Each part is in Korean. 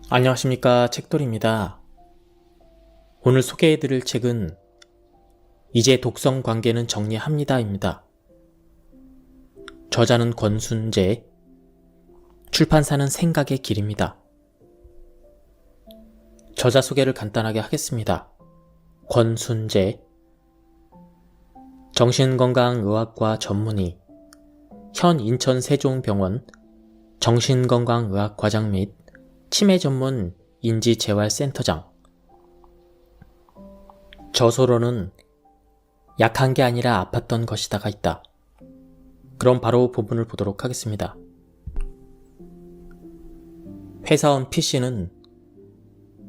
안녕하십니까, 책돌이입니다. 오늘 소개해드릴 책은 이제 독성 관계는 정리합니다입니다. 저자는 권순재, 출판사는 생각의 길입니다. 저자 소개를 간단하게 하겠습니다. 권순재, 정신건강의학과 전문의, 현 인천 세종병원 정신건강의학과장 및 치매 전문 인지재활센터장. 저서로는 약한 게 아니라 아팠던 것이다가 있다. 그럼 바로 본문을 보도록 하겠습니다. 회사원 P씨는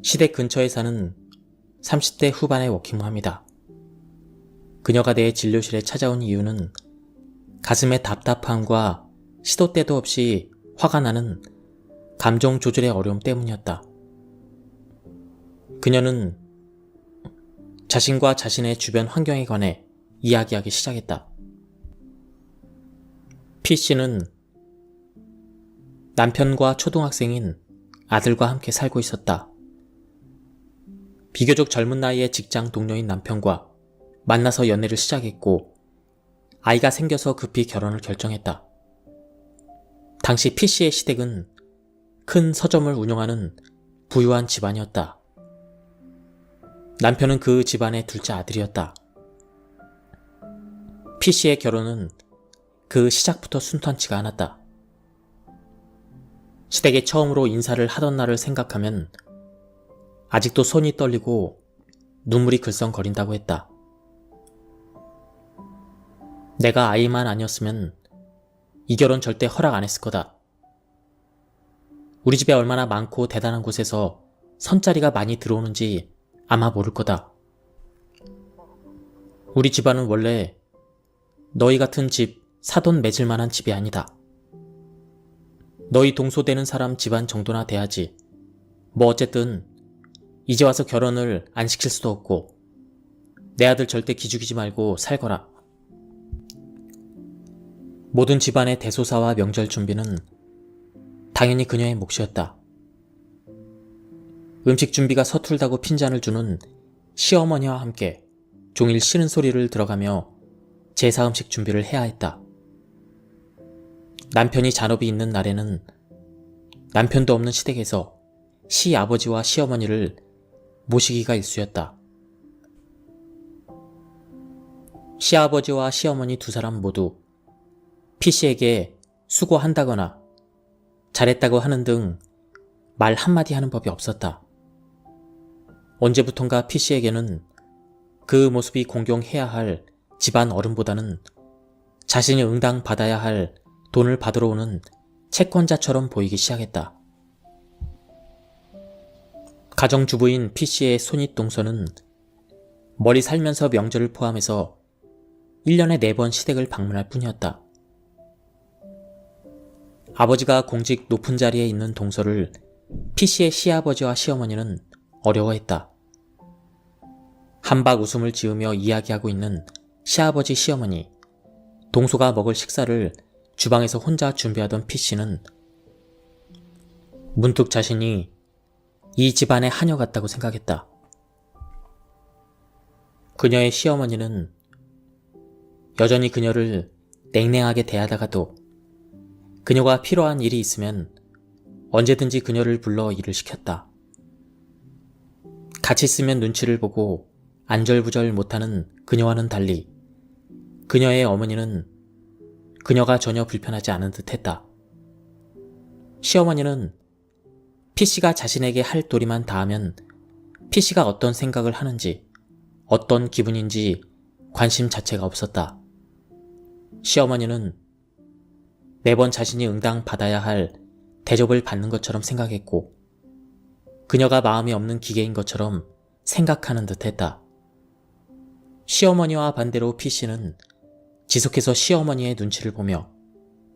시댁 근처에 사는 30대 후반의 워킹맘이다. 그녀가 내 진료실에 찾아온 이유는 가슴의 답답함과 시도 때도 없이 화가 나는 감정 조절의 어려움 때문이었다. 그녀는 자신과 자신의 주변 환경에 관해 이야기하기 시작했다. P씨는 남편과 초등학생인 아들과 함께 살고 있었다. 비교적 젊은 나이의 직장 동료인 남편과 만나서 연애를 시작했고 아이가 생겨서 급히 결혼을 결정했다. 당시 P씨의 시댁은 큰 서점을 운영하는 부유한 집안이었다. 남편은 그 집안의 둘째 아들이었다. P씨의 결혼은 그 시작부터 순탄치가 않았다. 시댁에 처음으로 인사를 하던 날을 생각하면 아직도 손이 떨리고 눈물이 글썽거린다고 했다. 내가 아이만 아니었으면 이 결혼 절대 허락 안 했을 거다. 우리 집에 얼마나 많고 대단한 곳에서 선자리가 많이 들어오는지 아마 모를 거다. 우리 집안은 원래 너희 같은 집 사돈 맺을 만한 집이 아니다. 너희 동소되는 사람 집안 정도나 돼야지. 뭐 어쨌든 이제 와서 결혼을 안 시킬 수도 없고 내 아들 절대 기죽이지 말고 살거라. 모든 집안의 대소사와 명절 준비는 당연히 그녀의 몫이었다. 음식 준비가 서툴다고 핀잔을 주는 시어머니와 함께 종일 쉬는 소리를 들어가며 제사 음식 준비를 해야 했다. 남편이 잔업이 있는 날에는 남편도 없는 시댁에서 시아버지와 시어머니를 모시기가 일쑤였다. 시아버지와 시어머니 두 사람 모두 P씨에게 수고한다거나 잘했다고 하는 등 말 한마디 하는 법이 없었다. 언제부턴가 P씨에게는 그 모습이 공경해야 할 집안 어른보다는 자신이 응당받아야 할 돈을 받으러 오는 채권자처럼 보이기 시작했다. 가정주부인 P씨의 손윗동서는 멀리 살면서 명절을 포함해서 1년에 4번 시댁을 방문할 뿐이었다. 아버지가 공직 높은 자리에 있는 동서를 P씨의 시아버지와 시어머니는 어려워했다. 한박 웃음을 지으며 이야기하고 있는 시아버지 시어머니, 동서가 먹을 식사를 주방에서 혼자 준비하던 P씨는 문득 자신이 이 집안의 하녀 같다고 생각했다. 그녀의 시어머니는 여전히 그녀를 냉랭하게 대하다가도 그녀가 필요한 일이 있으면 언제든지 그녀를 불러 일을 시켰다. 같이 있으면 눈치를 보고 안절부절 못하는 그녀와는 달리 그녀의 어머니는 그녀가 전혀 불편하지 않은 듯 했다. 시어머니는 P씨가 자신에게 할 도리만 다하면 P씨가 어떤 생각을 하는지, 어떤 기분인지 관심 자체가 없었다. 시어머니는 매번 자신이 응당받아야 할 대접을 받는 것처럼 생각했고 그녀가 마음이 없는 기계인 것처럼 생각하는 듯 했다. 시어머니와 반대로 P씨는 지속해서 시어머니의 눈치를 보며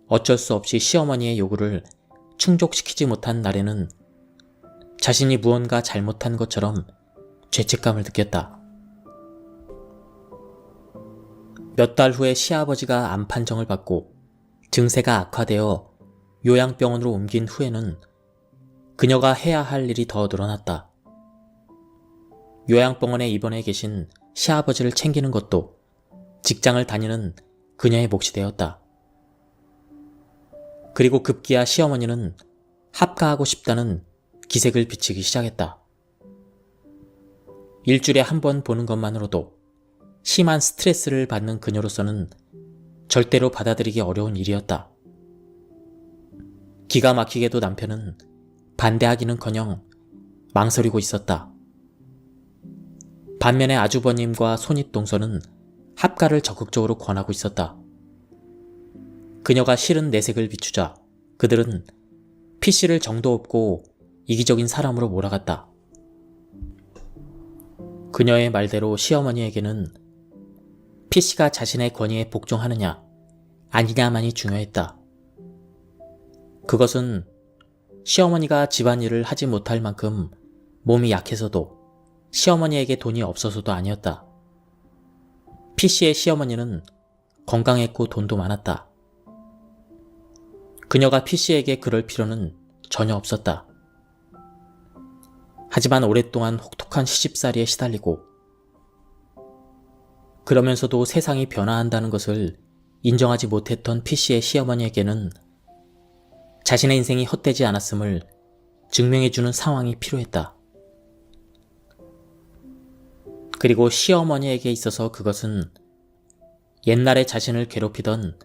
어쩔 수 없이 시어머니의 요구를 충족시키지 못한 날에는 자신이 무언가 잘못한 것처럼 죄책감을 느꼈다. 몇 달 후에 시아버지가 암 판정을 받고 증세가 악화되어 요양병원으로 옮긴 후에는 그녀가 해야 할 일이 더 늘어났다. 요양병원에 입원해 계신 시아버지를 챙기는 것도 직장을 다니는 그녀의 몫이 되었다. 그리고 급기야 시어머니는 합가하고 싶다는 기색을 비치기 시작했다. 일주일에 한 번 보는 것만으로도 심한 스트레스를 받는 그녀로서는 절대로 받아들이기 어려운 일이었다. 기가 막히게도 남편은 반대하기는커녕 망설이고 있었다. 반면에 아주버님과 손윗동서는 합가를 적극적으로 권하고 있었다. 그녀가 싫은 내색을 비추자 그들은 P씨를 정도 없고 이기적인 사람으로 몰아갔다. 그녀의 말대로 시어머니에게는 P씨가 자신의 권위에 복종하느냐 아니냐만이 중요했다. 그것은 시어머니가 집안일을 하지 못할 만큼 몸이 약해서도 시어머니에게 돈이 없어서도 아니었다. P씨의 시어머니는 건강했고 돈도 많았다. 그녀가 P씨에게 그럴 필요는 전혀 없었다. 하지만 오랫동안 혹독한 시집살이에 시달리고 그러면서도 세상이 변화한다는 것을 인정하지 못했던 P씨의 시어머니에게는 자신의 인생이 헛되지 않았음을 증명해주는 상황이 필요했다. 그리고 시어머니에게 있어서 그것은 옛날에 자신을 괴롭히던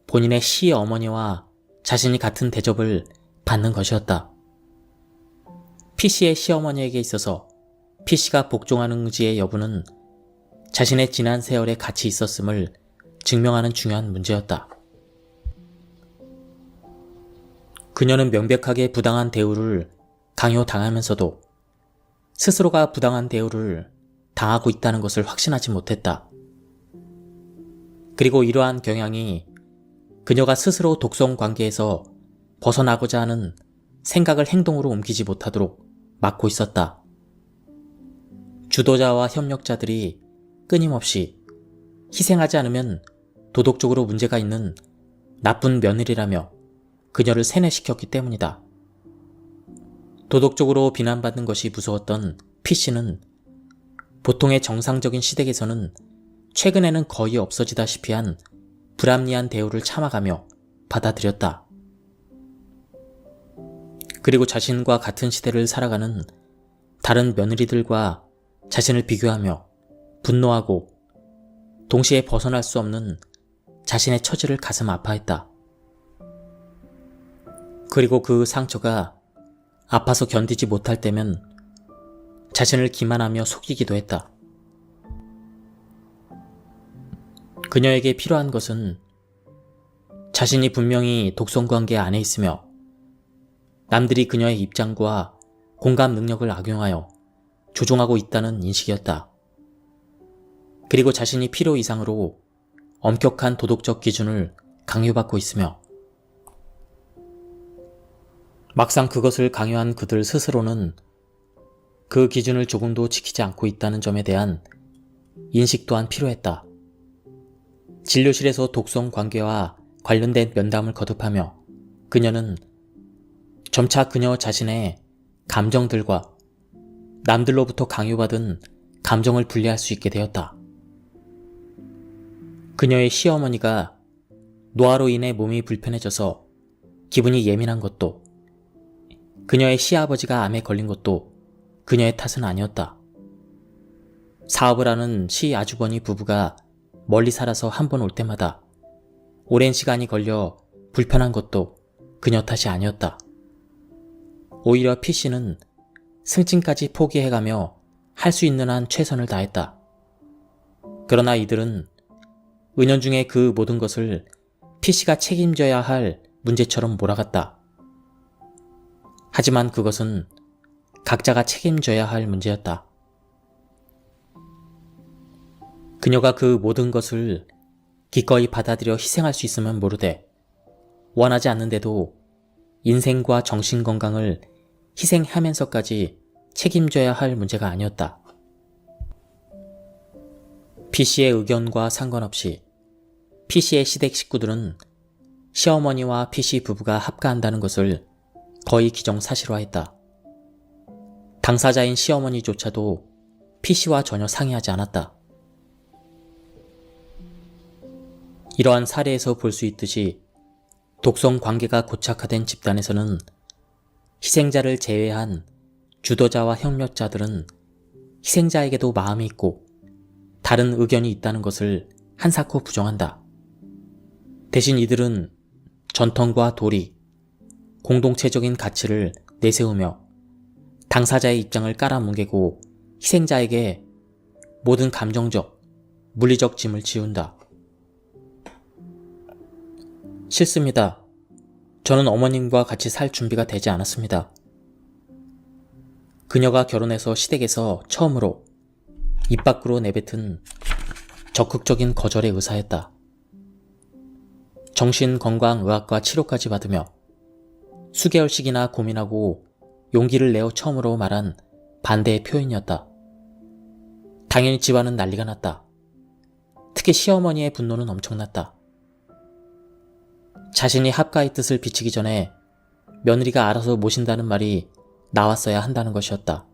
본인의 시어머니와 자신이 같은 대접을 받는 것이었다. P씨의 시어머니에게 있어서 P씨가 복종하는지의 여부는 자신의 지난 세월에 같이 있었음을 증명하는 중요한 문제였다. 그녀는 명백하게 부당한 대우를 강요당하면서도 스스로가 부당한 대우를 당하고 있다는 것을 확신하지 못했다. 그리고 이러한 경향이 그녀가 스스로 독성 관계에서 벗어나고자 하는 생각을 행동으로 옮기지 못하도록 막고 있었다. 주도자와 협력자들이 끊임없이 희생하지 않으면 도덕적으로 문제가 있는 나쁜 며느리라며 그녀를 세뇌시켰기 때문이다. 도덕적으로 비난받는 것이 무서웠던 P씨는 보통의 정상적인 시댁에서는 최근에는 거의 없어지다시피 한 불합리한 대우를 참아가며 받아들였다. 그리고 자신과 같은 시대를 살아가는 다른 며느리들과 자신을 비교하며 분노하고 동시에 벗어날 수 없는 자신의 처지를 가슴 아파했다. 그리고 그 상처가 아파서 견디지 못할 때면 자신을 기만하며 속이기도 했다. 그녀에게 필요한 것은 자신이 분명히 독성관계 안에 있으며 남들이 그녀의 입장과 공감 능력을 악용하여 조종하고 있다는 인식이었다. 그리고 자신이 필요 이상으로 엄격한 도덕적 기준을 강요받고 있으며 막상 그것을 강요한 그들 스스로는 그 기준을 조금도 지키지 않고 있다는 점에 대한 인식 또한 필요했다. 진료실에서 독성 관계와 관련된 면담을 거듭하며 그녀는 점차 그녀 자신의 감정들과 남들로부터 강요받은 감정을 분리할 수 있게 되었다. 그녀의 시어머니가 노화로 인해 몸이 불편해져서 기분이 예민한 것도 그녀의 시아버지가 암에 걸린 것도 그녀의 탓은 아니었다. 사업을 하는 시아주버니 부부가 멀리 살아서 한 번 올 때마다 오랜 시간이 걸려 불편한 것도 그녀 탓이 아니었다. 오히려 P씨는 승진까지 포기해가며 할 수 있는 한 최선을 다했다. 그러나 이들은 은연중에 그 모든 것을 P씨가 책임져야 할 문제처럼 몰아갔다. 하지만 그것은 각자가 책임져야 할 문제였다. 그녀가 그 모든 것을 기꺼이 받아들여 희생할 수 있으면 모르되 원하지 않는데도 인생과 정신건강을 희생하면서까지 책임져야 할 문제가 아니었다. P씨의 의견과 상관없이 P씨의 시댁 식구들은 시어머니와 P씨 부부가 합가한다는 것을 거의 기정사실화했다. 당사자인 시어머니조차도 P씨와 전혀 상의하지 않았다. 이러한 사례에서 볼 수 있듯이 독성 관계가 고착화된 집단에서는 희생자를 제외한 주도자와 협력자들은 희생자에게도 마음이 있고 다른 의견이 있다는 것을 한사코 부정한다. 대신 이들은 전통과 도리, 공동체적인 가치를 내세우며 당사자의 입장을 깔아뭉개고 희생자에게 모든 감정적, 물리적 짐을 지운다. 싫습니다. 저는 어머님과 같이 살 준비가 되지 않았습니다. 그녀가 결혼해서 시댁에서 처음으로 입 밖으로 내뱉은 적극적인 거절의 의사였다. 정신건강의학과 치료까지 받으며 수개월씩이나 고민하고 용기를 내어 처음으로 말한 반대의 표현이었다. 당연히 집안은 난리가 났다. 특히 시어머니의 분노는 엄청났다. 자신이 합가의 뜻을 비치기 전에 며느리가 알아서 모신다는 말이 나왔어야 한다는 것이었다.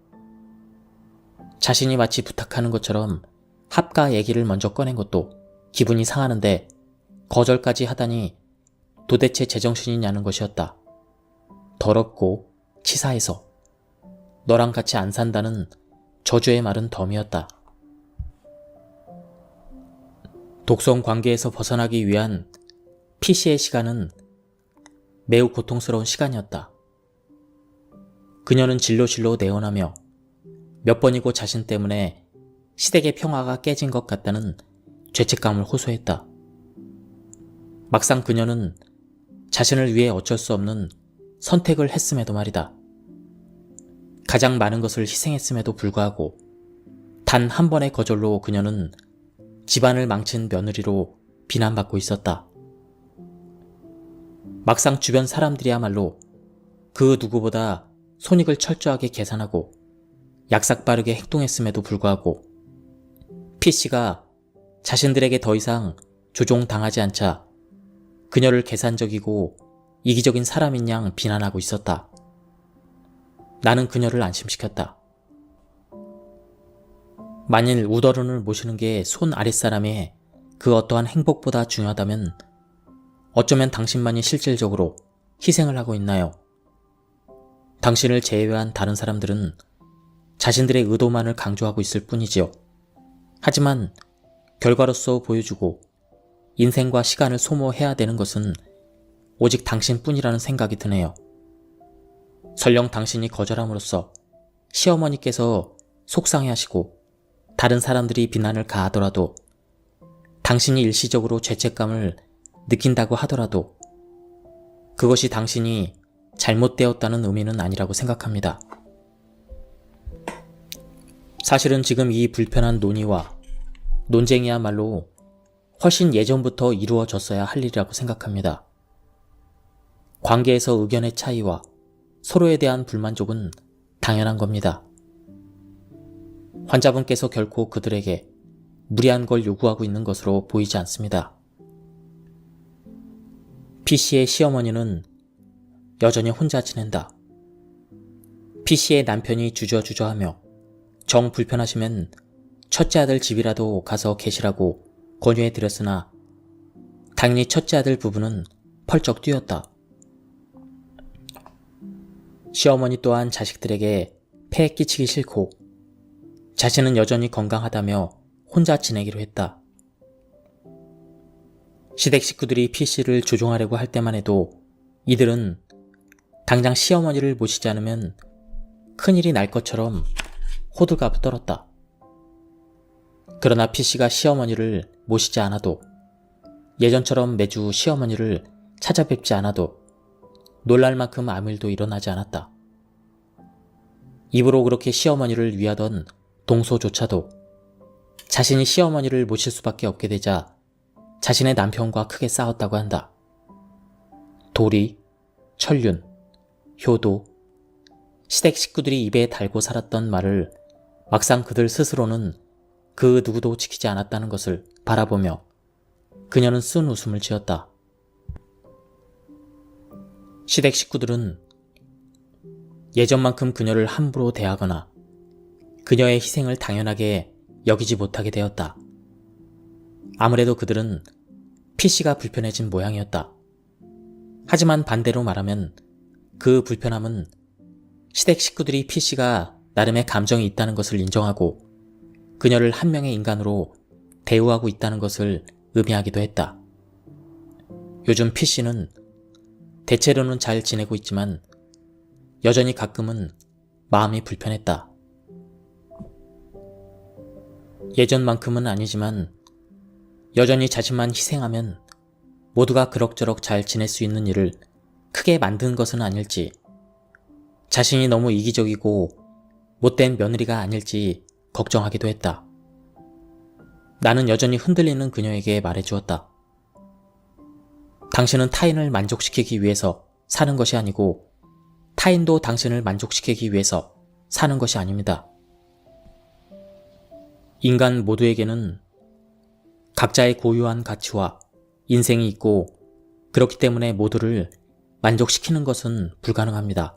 자신이 마치 부탁하는 것처럼 합가 얘기를 먼저 꺼낸 것도 기분이 상하는데 거절까지 하다니 도대체 제정신이냐는 것이었다. 더럽고 치사해서 너랑 같이 안 산다는 저주의 말은 덤이었다. 독성 관계에서 벗어나기 위한 P씨의 시간은 매우 고통스러운 시간이었다. 그녀는 질로질로 내원하며 몇 번이고 자신 때문에 시댁의 평화가 깨진 것 같다는 죄책감을 호소했다. 막상 그녀는 자신을 위해 어쩔 수 없는 선택을 했음에도 말이다. 가장 많은 것을 희생했음에도 불구하고 단 한 번의 거절로 그녀는 집안을 망친 며느리로 비난받고 있었다. 막상 주변 사람들이야말로 그 누구보다 손익을 철저하게 계산하고 약삭빠르게 행동했음에도 불구하고 P씨가 자신들에게 더 이상 조종당하지 않자 그녀를 계산적이고 이기적인 사람인 양 비난하고 있었다. 나는 그녀를 안심시켰다. 만일 우더른을 모시는 게 손 아랫사람의 그 어떠한 행복보다 중요하다면 어쩌면 당신만이 실질적으로 희생을 하고 있나요? 당신을 제외한 다른 사람들은 자신들의 의도만을 강조하고 있을 뿐이지요. 하지만 결과로서 보여주고 인생과 시간을 소모해야 되는 것은 오직 당신뿐이라는 생각이 드네요. 설령 당신이 거절함으로써 시어머니께서 속상해하시고 다른 사람들이 비난을 가하더라도 당신이 일시적으로 죄책감을 느낀다고 하더라도 그것이 당신이 잘못되었다는 의미는 아니라고 생각합니다. 사실은 지금 이 불편한 논의와 논쟁이야말로 훨씬 예전부터 이루어졌어야 할 일이라고 생각합니다. 관계에서 의견의 차이와 서로에 대한 불만족은 당연한 겁니다. 환자분께서 결코 그들에게 무리한 걸 요구하고 있는 것으로 보이지 않습니다. P씨의 시어머니는 여전히 혼자 지낸다. P씨의 남편이 주저주저하며 정 불편하시면 첫째 아들 집이라도 가서 계시라고 권유해드렸으나 당연히 첫째 아들 부부는 펄쩍 뛰었다. 시어머니 또한 자식들에게 폐해 끼치기 싫고 자신은 여전히 건강하다며 혼자 지내기로 했다. 시댁 식구들이 P씨를 조종하려고 할 때만 해도 이들은 당장 시어머니를 모시지 않으면 큰일이 날 것처럼 호들갑을 떨었다. 그러나 P씨가 시어머니를 모시지 않아도 예전처럼 매주 시어머니를 찾아뵙지 않아도 놀랄 만큼 아무 일도 일어나지 않았다. 입으로 그렇게 시어머니를 위하던 동서조차도 자신이 시어머니를 모실 수밖에 없게 되자 자신의 남편과 크게 싸웠다고 한다. 도리, 천륜, 효도, 시댁 식구들이 입에 달고 살았던 말을 막상 그들 스스로는 그 누구도 지키지 않았다는 것을 바라보며 그녀는 쓴 웃음을 지었다. 시댁 식구들은 예전만큼 그녀를 함부로 대하거나 그녀의 희생을 당연하게 여기지 못하게 되었다. 아무래도 그들은 피씨가 불편해진 모양이었다. 하지만 반대로 말하면 그 불편함은 시댁 식구들이 피씨가 나름의 감정이 있다는 것을 인정하고 그녀를 한 명의 인간으로 대우하고 있다는 것을 의미하기도 했다. 요즘 피씨는 대체로는 잘 지내고 있지만 여전히 가끔은 마음이 불편했다. 예전만큼은 아니지만 여전히 자신만 희생하면 모두가 그럭저럭 잘 지낼 수 있는 일을 크게 만든 것은 아닐지, 자신이 너무 이기적이고 못된 며느리가 아닐지 걱정하기도 했다. 나는 여전히 흔들리는 그녀에게 말해주었다. 당신은 타인을 만족시키기 위해서 사는 것이 아니고 타인도 당신을 만족시키기 위해서 사는 것이 아닙니다. 인간 모두에게는 각자의 고유한 가치와 인생이 있고 그렇기 때문에 모두를 만족시키는 것은 불가능합니다.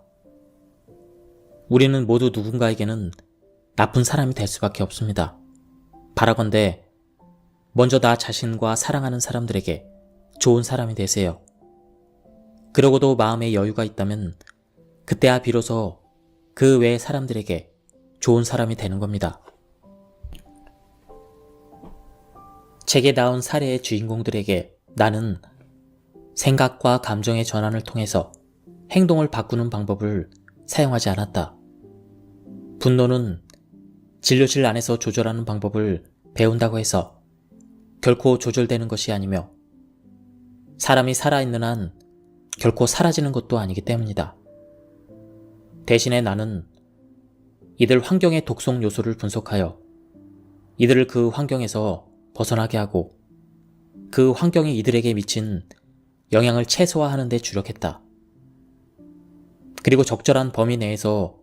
우리는 모두 누군가에게는 나쁜 사람이 될 수밖에 없습니다. 바라건대 먼저 나 자신과 사랑하는 사람들에게 좋은 사람이 되세요. 그러고도 마음에 여유가 있다면 그때야 비로소 그 외의 사람들에게 좋은 사람이 되는 겁니다. 책에 나온 사례의 주인공들에게 나는 생각과 감정의 전환을 통해서 행동을 바꾸는 방법을 사용하지 않았다. 분노는 진료실 안에서 조절하는 방법을 배운다고 해서 결코 조절되는 것이 아니며 사람이 살아있는 한 결코 사라지는 것도 아니기 때문이다. 대신에 나는 이들 환경의 독성 요소를 분석하여 이들을 그 환경에서 벗어나게 하고 그 환경이 이들에게 미친 영향을 최소화하는 데 주력했다. 그리고 적절한 범위 내에서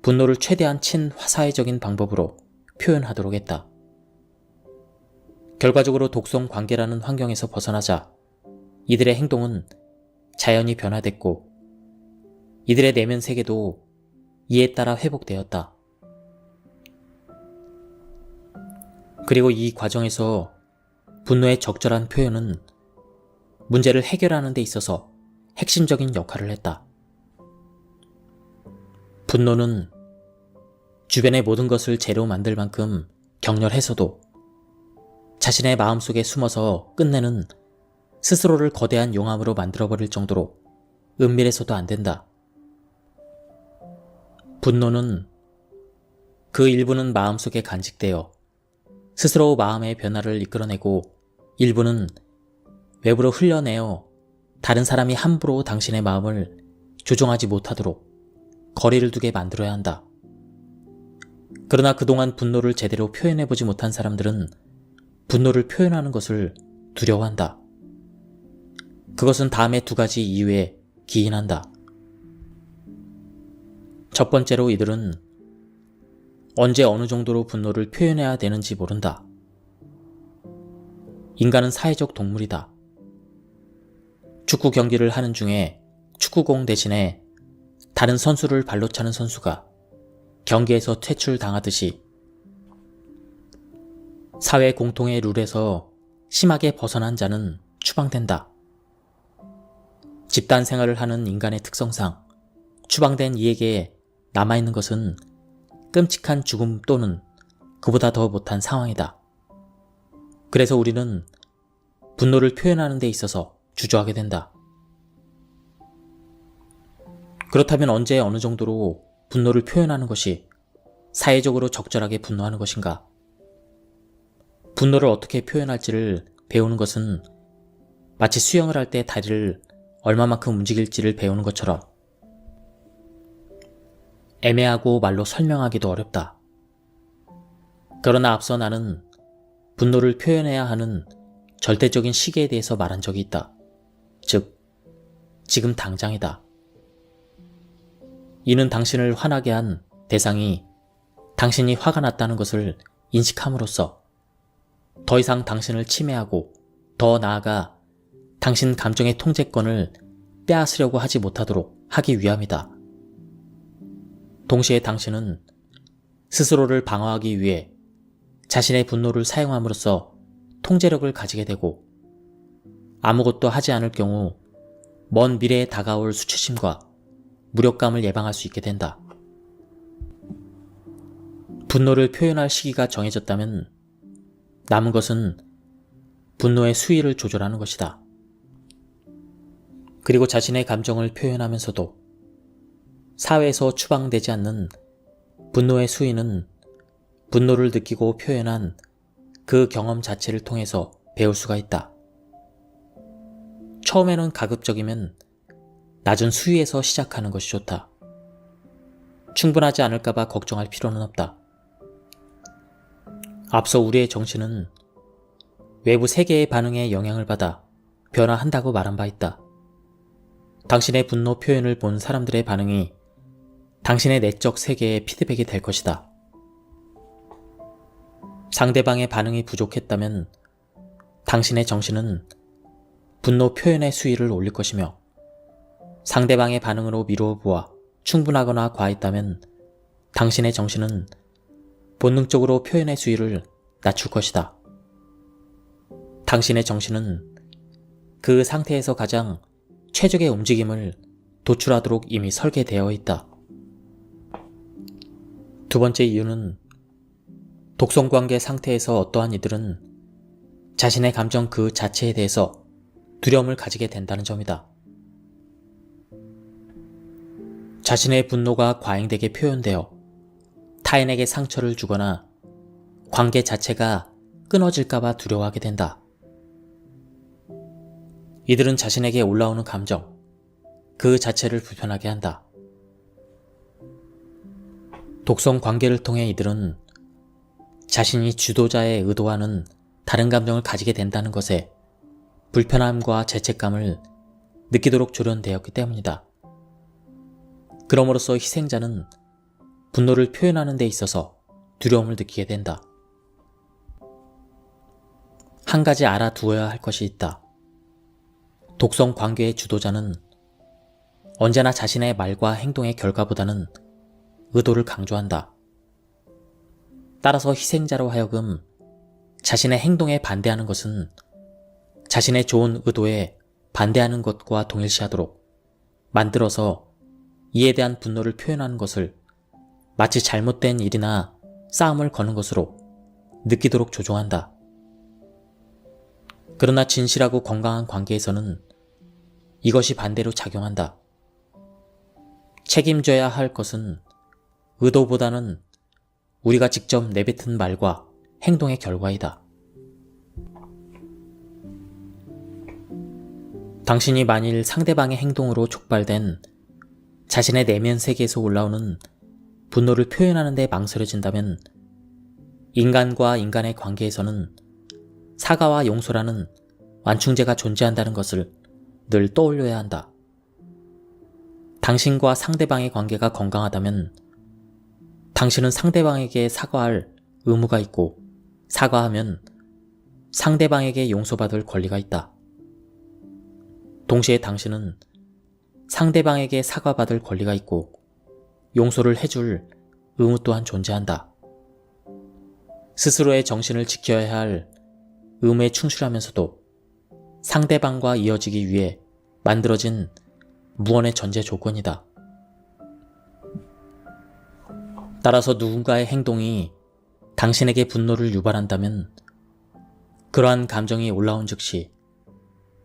분노를 최대한 친화사회적인 방법으로 표현하도록 했다. 결과적으로 독성 관계라는 환경에서 벗어나자 이들의 행동은 자연히 변화됐고 이들의 내면 세계도 이에 따라 회복되었다. 그리고 이 과정에서 분노의 적절한 표현은 문제를 해결하는 데 있어서 핵심적인 역할을 했다. 분노는 주변의 모든 것을 재로 만들 만큼 격렬해서도 자신의 마음속에 숨어서 끝내는 스스로를 거대한 용암으로 만들어버릴 정도로 은밀해서도 안 된다. 분노는 그 일부는 마음속에 간직되어 스스로 마음의 변화를 이끌어내고 일부는 외부로 흘려내어 다른 사람이 함부로 당신의 마음을 조종하지 못하도록 거리를 두게 만들어야 한다. 그러나 그동안 분노를 제대로 표현해보지 못한 사람들은 분노를 표현하는 것을 두려워한다. 그것은 다음의 두 가지 이유에 기인한다. 첫 번째로 이들은 언제 어느 정도로 분노를 표현해야 되는지 모른다. 인간은 사회적 동물이다. 축구 경기를 하는 중에 축구공 대신에 다른 선수를 발로 차는 선수가 경기에서 퇴출당하듯이 사회 공통의 룰에서 심하게 벗어난 자는 추방된다. 집단 생활을 하는 인간의 특성상 추방된 이에게 남아있는 것은 끔찍한 죽음 또는 그보다 더 못한 상황이다. 그래서 우리는 분노를 표현하는 데 있어서 주저하게 된다. 그렇다면 언제 어느 정도로 분노를 표현하는 것이 사회적으로 적절하게 분노하는 것인가? 분노를 어떻게 표현할지를 배우는 것은 마치 수영을 할 때 다리를 얼마만큼 움직일지를 배우는 것처럼 애매하고 말로 설명하기도 어렵다. 그러나 앞서 나는 분노를 표현해야 하는 절대적인 시기에 대해서 말한 적이 있다. 즉, 지금 당장이다. 이는 당신을 화나게 한 대상이 당신이 화가 났다는 것을 인식함으로써 더 이상 당신을 침해하고 더 나아가 당신 감정의 통제권을 빼앗으려고 하지 못하도록 하기 위함이다. 동시에 당신은 스스로를 방어하기 위해 자신의 분노를 사용함으로써 통제력을 가지게 되고 아무것도 하지 않을 경우 먼 미래에 다가올 수치심과 무력감을 예방할 수 있게 된다. 분노를 표현할 시기가 정해졌다면 남은 것은 분노의 수위를 조절하는 것이다. 그리고 자신의 감정을 표현하면서도 사회에서 추방되지 않는 분노의 수위는 분노를 느끼고 표현한 그 경험 자체를 통해서 배울 수가 있다. 처음에는 가급적이면 낮은 수위에서 시작하는 것이 좋다. 충분하지 않을까봐 걱정할 필요는 없다. 앞서 우리의 정신은 외부 세계의 반응에 영향을 받아 변화한다고 말한 바 있다. 당신의 분노 표현을 본 사람들의 반응이 당신의 내적 세계의 피드백이 될 것이다. 상대방의 반응이 부족했다면 당신의 정신은 분노 표현의 수위를 올릴 것이며 상대방의 반응으로 미루어 보아 충분하거나 과했다면 당신의 정신은 본능적으로 표현의 수위를 낮출 것이다. 당신의 정신은 그 상태에서 가장 최적의 움직임을 도출하도록 이미 설계되어 있다. 두 번째 이유는 독성관계 상태에서 어떠한 이들은 자신의 감정 그 자체에 대해서 두려움을 가지게 된다는 점이다. 자신의 분노가 과잉되게 표현되어 타인에게 상처를 주거나 관계 자체가 끊어질까봐 두려워하게 된다. 이들은 자신에게 올라오는 감정, 그 자체를 불편하게 한다. 독성 관계를 통해 이들은 자신이 주도자의 의도와는 다른 감정을 가지게 된다는 것에 불편함과 죄책감을 느끼도록 조련되었기 때문이다. 그럼으로써 희생자는 분노를 표현하는 데 있어서 두려움을 느끼게 된다. 한 가지 알아두어야 할 것이 있다. 독성 관계의 주도자는 언제나 자신의 말과 행동의 결과보다는 의도를 강조한다. 따라서 희생자로 하여금 자신의 행동에 반대하는 것은 자신의 좋은 의도에 반대하는 것과 동일시하도록 만들어서 이에 대한 분노를 표현하는 것을 마치 잘못된 일이나 싸움을 거는 것으로 느끼도록 조종한다. 그러나 진실하고 건강한 관계에서는 이것이 반대로 작용한다. 책임져야 할 것은 의도보다는 우리가 직접 내뱉은 말과 행동의 결과이다. 당신이 만일 상대방의 행동으로 촉발된 자신의 내면 세계에서 올라오는 분노를 표현하는 데 망설여진다면 인간과 인간의 관계에서는 사과와 용서라는 완충제가 존재한다는 것을 늘 떠올려야 한다. 당신과 상대방의 관계가 건강하다면 당신은 상대방에게 사과할 의무가 있고 사과하면 상대방에게 용서받을 권리가 있다. 동시에 당신은 상대방에게 사과받을 권리가 있고 용서를 해줄 의무 또한 존재한다. 스스로의 정신을 지켜야 할 의무에 충실하면서도 상대방과 이어지기 위해 만들어진 무언의 전제 조건이다. 따라서 누군가의 행동이 당신에게 분노를 유발한다면 그러한 감정이 올라온 즉시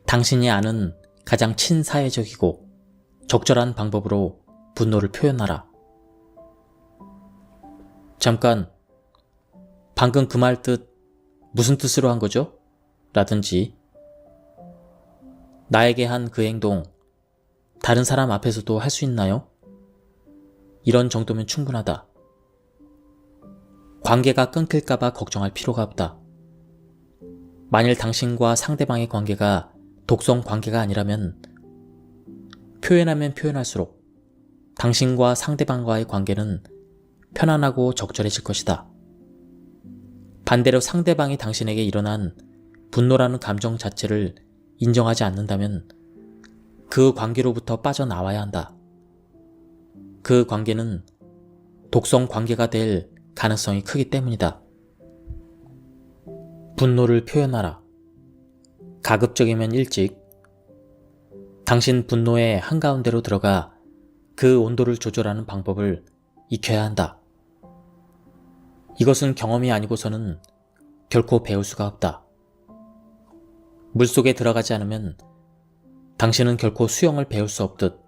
당신이 아는 가장 친사회적이고 적절한 방법으로 분노를 표현하라. 잠깐, 방금 그 말 뜻 무슨 뜻으로 한 거죠? 라든지 나에게 한 그 행동 다른 사람 앞에서도 할 수 있나요? 이런 정도면 충분하다. 관계가 끊길까봐 걱정할 필요가 없다. 만일 당신과 상대방의 관계가 독성 관계가 아니라면 표현하면 표현할수록 당신과 상대방과의 관계는 편안하고 적절해질 것이다. 반대로 상대방이 당신에게 일어난 분노라는 감정 자체를 인정하지 않는다면 그 관계로부터 빠져나와야 한다. 그 관계는 독성 관계가 될 가능성이 크기 때문이다. 분노를 표현하라. 가급적이면 일찍. 당신 분노의 한가운데로 들어가 그 온도를 조절하는 방법을 익혀야 한다. 이것은 경험이 아니고서는 결코 배울 수가 없다. 물속에 들어가지 않으면 당신은 결코 수영을 배울 수 없듯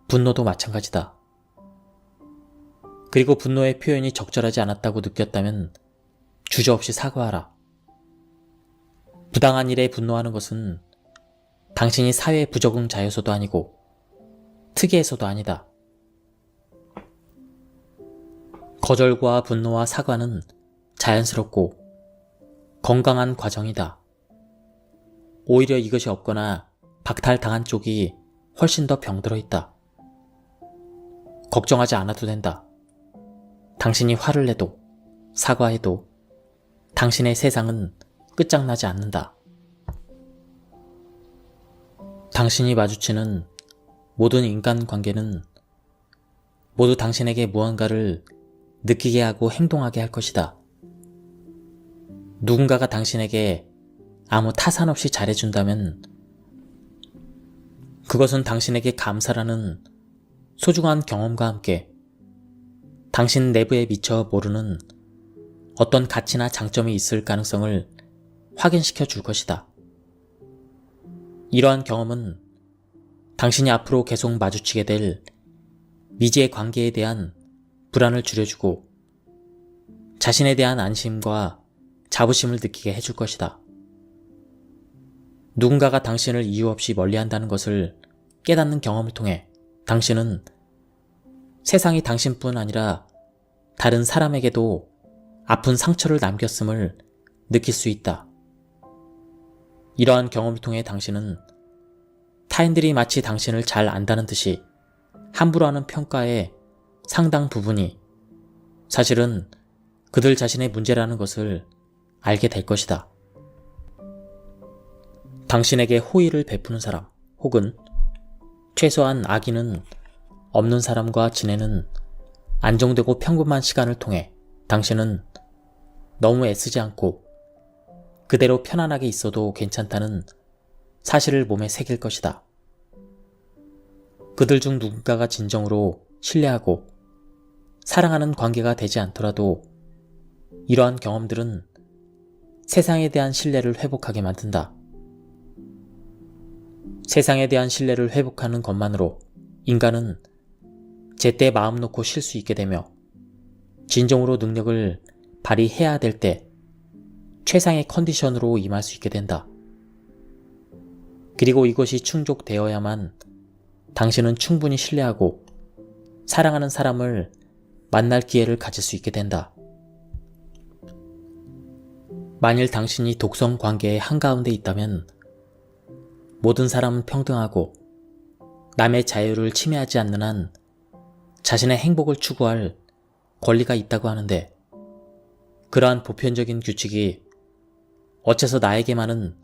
분노도 마찬가지다. 그리고 분노의 표현이 적절하지 않았다고 느꼈다면 주저없이 사과하라. 부당한 일에 분노하는 것은 당신이 사회 부적응자여서도 아니고 특이해서도 아니다. 거절과 분노와 사과는 자연스럽고 건강한 과정이다. 오히려 이것이 없거나 박탈당한 쪽이 훨씬 더 병들어 있다. 걱정하지 않아도 된다. 당신이 화를 내도 사과해도 당신의 세상은 끝장나지 않는다. 당신이 마주치는 모든 인간관계는 모두 당신에게 무언가를 느끼게 하고 행동하게 할 것이다. 누군가가 당신에게 아무 타산 없이 잘해준다면 그것은 당신에게 감사라는 소중한 경험과 함께 당신 내부에 미처 모르는 어떤 가치나 장점이 있을 가능성을 확인시켜 줄 것이다. 이러한 경험은 당신이 앞으로 계속 마주치게 될 미지의 관계에 대한 불안을 줄여주고 자신에 대한 안심과 자부심을 느끼게 해줄 것이다. 누군가가 당신을 이유 없이 멀리한다는 것을 깨닫는 경험을 통해 당신은 세상이 당신뿐 아니라 다른 사람에게도 아픈 상처를 남겼음을 느낄 수 있다. 이러한 경험을 통해 당신은 타인들이 마치 당신을 잘 안다는 듯이 함부로 하는 평가의 상당 부분이 사실은 그들 자신의 문제라는 것을 알게 될 것이다. 당신에게 호의를 베푸는 사람 혹은 최소한 악의는 없는 사람과 지내는 안정되고 평범한 시간을 통해 당신은 너무 애쓰지 않고 그대로 편안하게 있어도 괜찮다는 사실을 몸에 새길 것이다. 그들 중 누군가가 진정으로 신뢰하고 사랑하는 관계가 되지 않더라도 이러한 경험들은 세상에 대한 신뢰를 회복하게 만든다. 세상에 대한 신뢰를 회복하는 것만으로 인간은 제때 마음 놓고 쉴 수 있게 되며 진정으로 능력을 발휘해야 될 때 최상의 컨디션으로 임할 수 있게 된다. 그리고 이것이 충족되어야만 당신은 충분히 신뢰하고 사랑하는 사람을 만날 기회를 가질 수 있게 된다. 만일 당신이 독성 관계의 한가운데 있다면 모든 사람은 평등하고 남의 자유를 침해하지 않는 한 자신의 행복을 추구할 권리가 있다고 하는데 그러한 보편적인 규칙이 어째서 나에게만은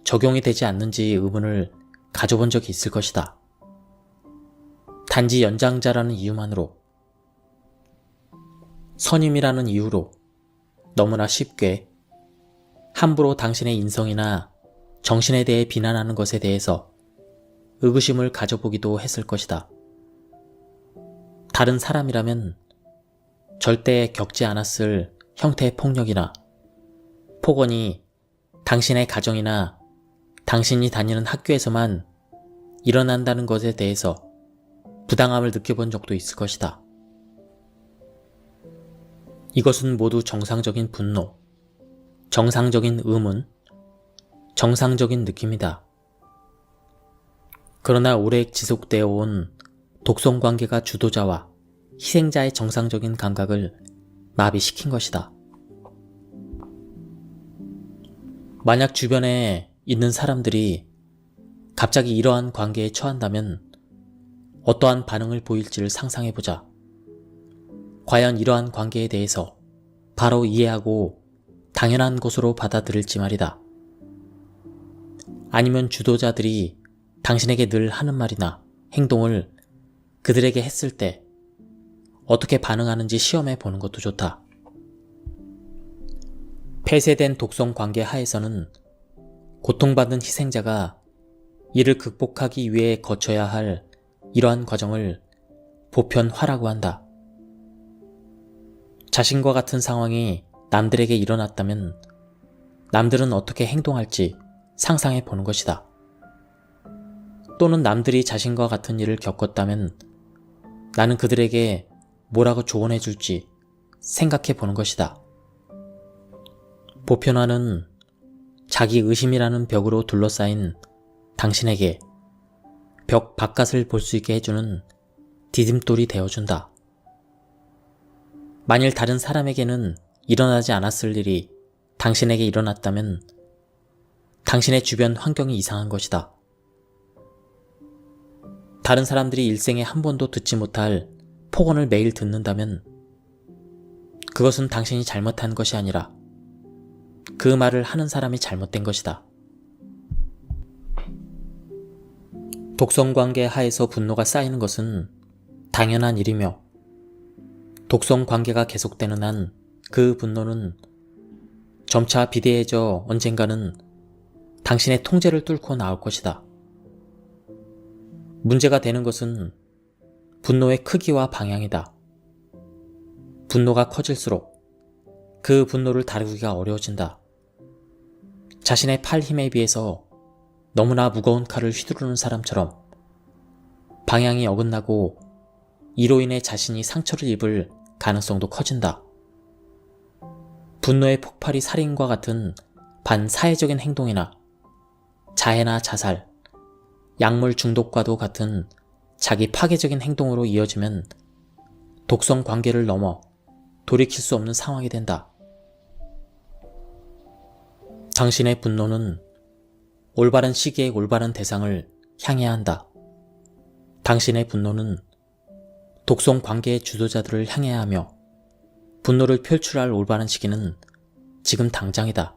적용이 되지 않는지 의문을 가져본 적이 있을 것이다. 단지 연장자라는 이유만으로, 선임이라는 이유로 너무나 쉽게 함부로 당신의 인성이나 정신에 대해 비난하는 것에 대해서 의구심을 가져보기도 했을 것이다. 다른 사람이라면 절대 겪지 않았을 형태의 폭력이나 폭언이 당신의 가정이나 당신이 다니는 학교에서만 일어난다는 것에 대해서 부당함을 느껴본 적도 있을 것이다. 이것은 모두 정상적인 분노, 정상적인 의문, 정상적인 느낌이다. 그러나 오래 지속되어 온 독성관계가 주도자와 희생자의 정상적인 감각을 마비시킨 것이다. 만약 주변에 있는 사람들이 갑자기 이러한 관계에 처한다면 어떠한 반응을 보일지를 상상해보자. 과연 이러한 관계에 대해서 바로 이해하고 당연한 것으로 받아들일지 말이다. 아니면 주도자들이 당신에게 늘 하는 말이나 행동을 그들에게 했을 때 어떻게 반응하는지 시험해 보는 것도 좋다. 폐쇄된 독성 관계 하에서는 고통받는 희생자가 이를 극복하기 위해 거쳐야 할 이러한 과정을 보편화라고 한다. 자신과 같은 상황이 남들에게 일어났다면 남들은 어떻게 행동할지 상상해 보는 것이다. 또는 남들이 자신과 같은 일을 겪었다면 나는 그들에게 뭐라고 조언해 줄지 생각해 보는 것이다. 보편화는 자기 의심이라는 벽으로 둘러싸인 당신에게 벽 바깥을 볼 수 있게 해주는 디딤돌이 되어준다. 만일 다른 사람에게는 일어나지 않았을 일이 당신에게 일어났다면 당신의 주변 환경이 이상한 것이다. 다른 사람들이 일생에 한 번도 듣지 못할 폭언을 매일 듣는다면 그것은 당신이 잘못한 것이 아니라 그 말을 하는 사람이 잘못된 것이다. 독성관계 하에서 분노가 쌓이는 것은 당연한 일이며 독성관계가 계속되는 한 그 분노는 점차 비대해져 언젠가는 당신의 통제를 뚫고 나올 것이다. 문제가 되는 것은 분노의 크기와 방향이다. 분노가 커질수록 그 분노를 다루기가 어려워진다. 자신의 팔 힘에 비해서 너무나 무거운 칼을 휘두르는 사람처럼 방향이 어긋나고 이로 인해 자신이 상처를 입을 가능성도 커진다. 분노의 폭발이 살인과 같은 반사회적인 행동이나 자해나 자살, 약물 중독과도 같은 자기 파괴적인 행동으로 이어지면 독성 관계를 넘어 돌이킬 수 없는 상황이 된다. 당신의 분노는 올바른 시기에 올바른 대상을 향해야 한다. 당신의 분노는 독성 관계의 주도자들을 향해야 하며 분노를 표출할 올바른 시기는 지금 당장이다.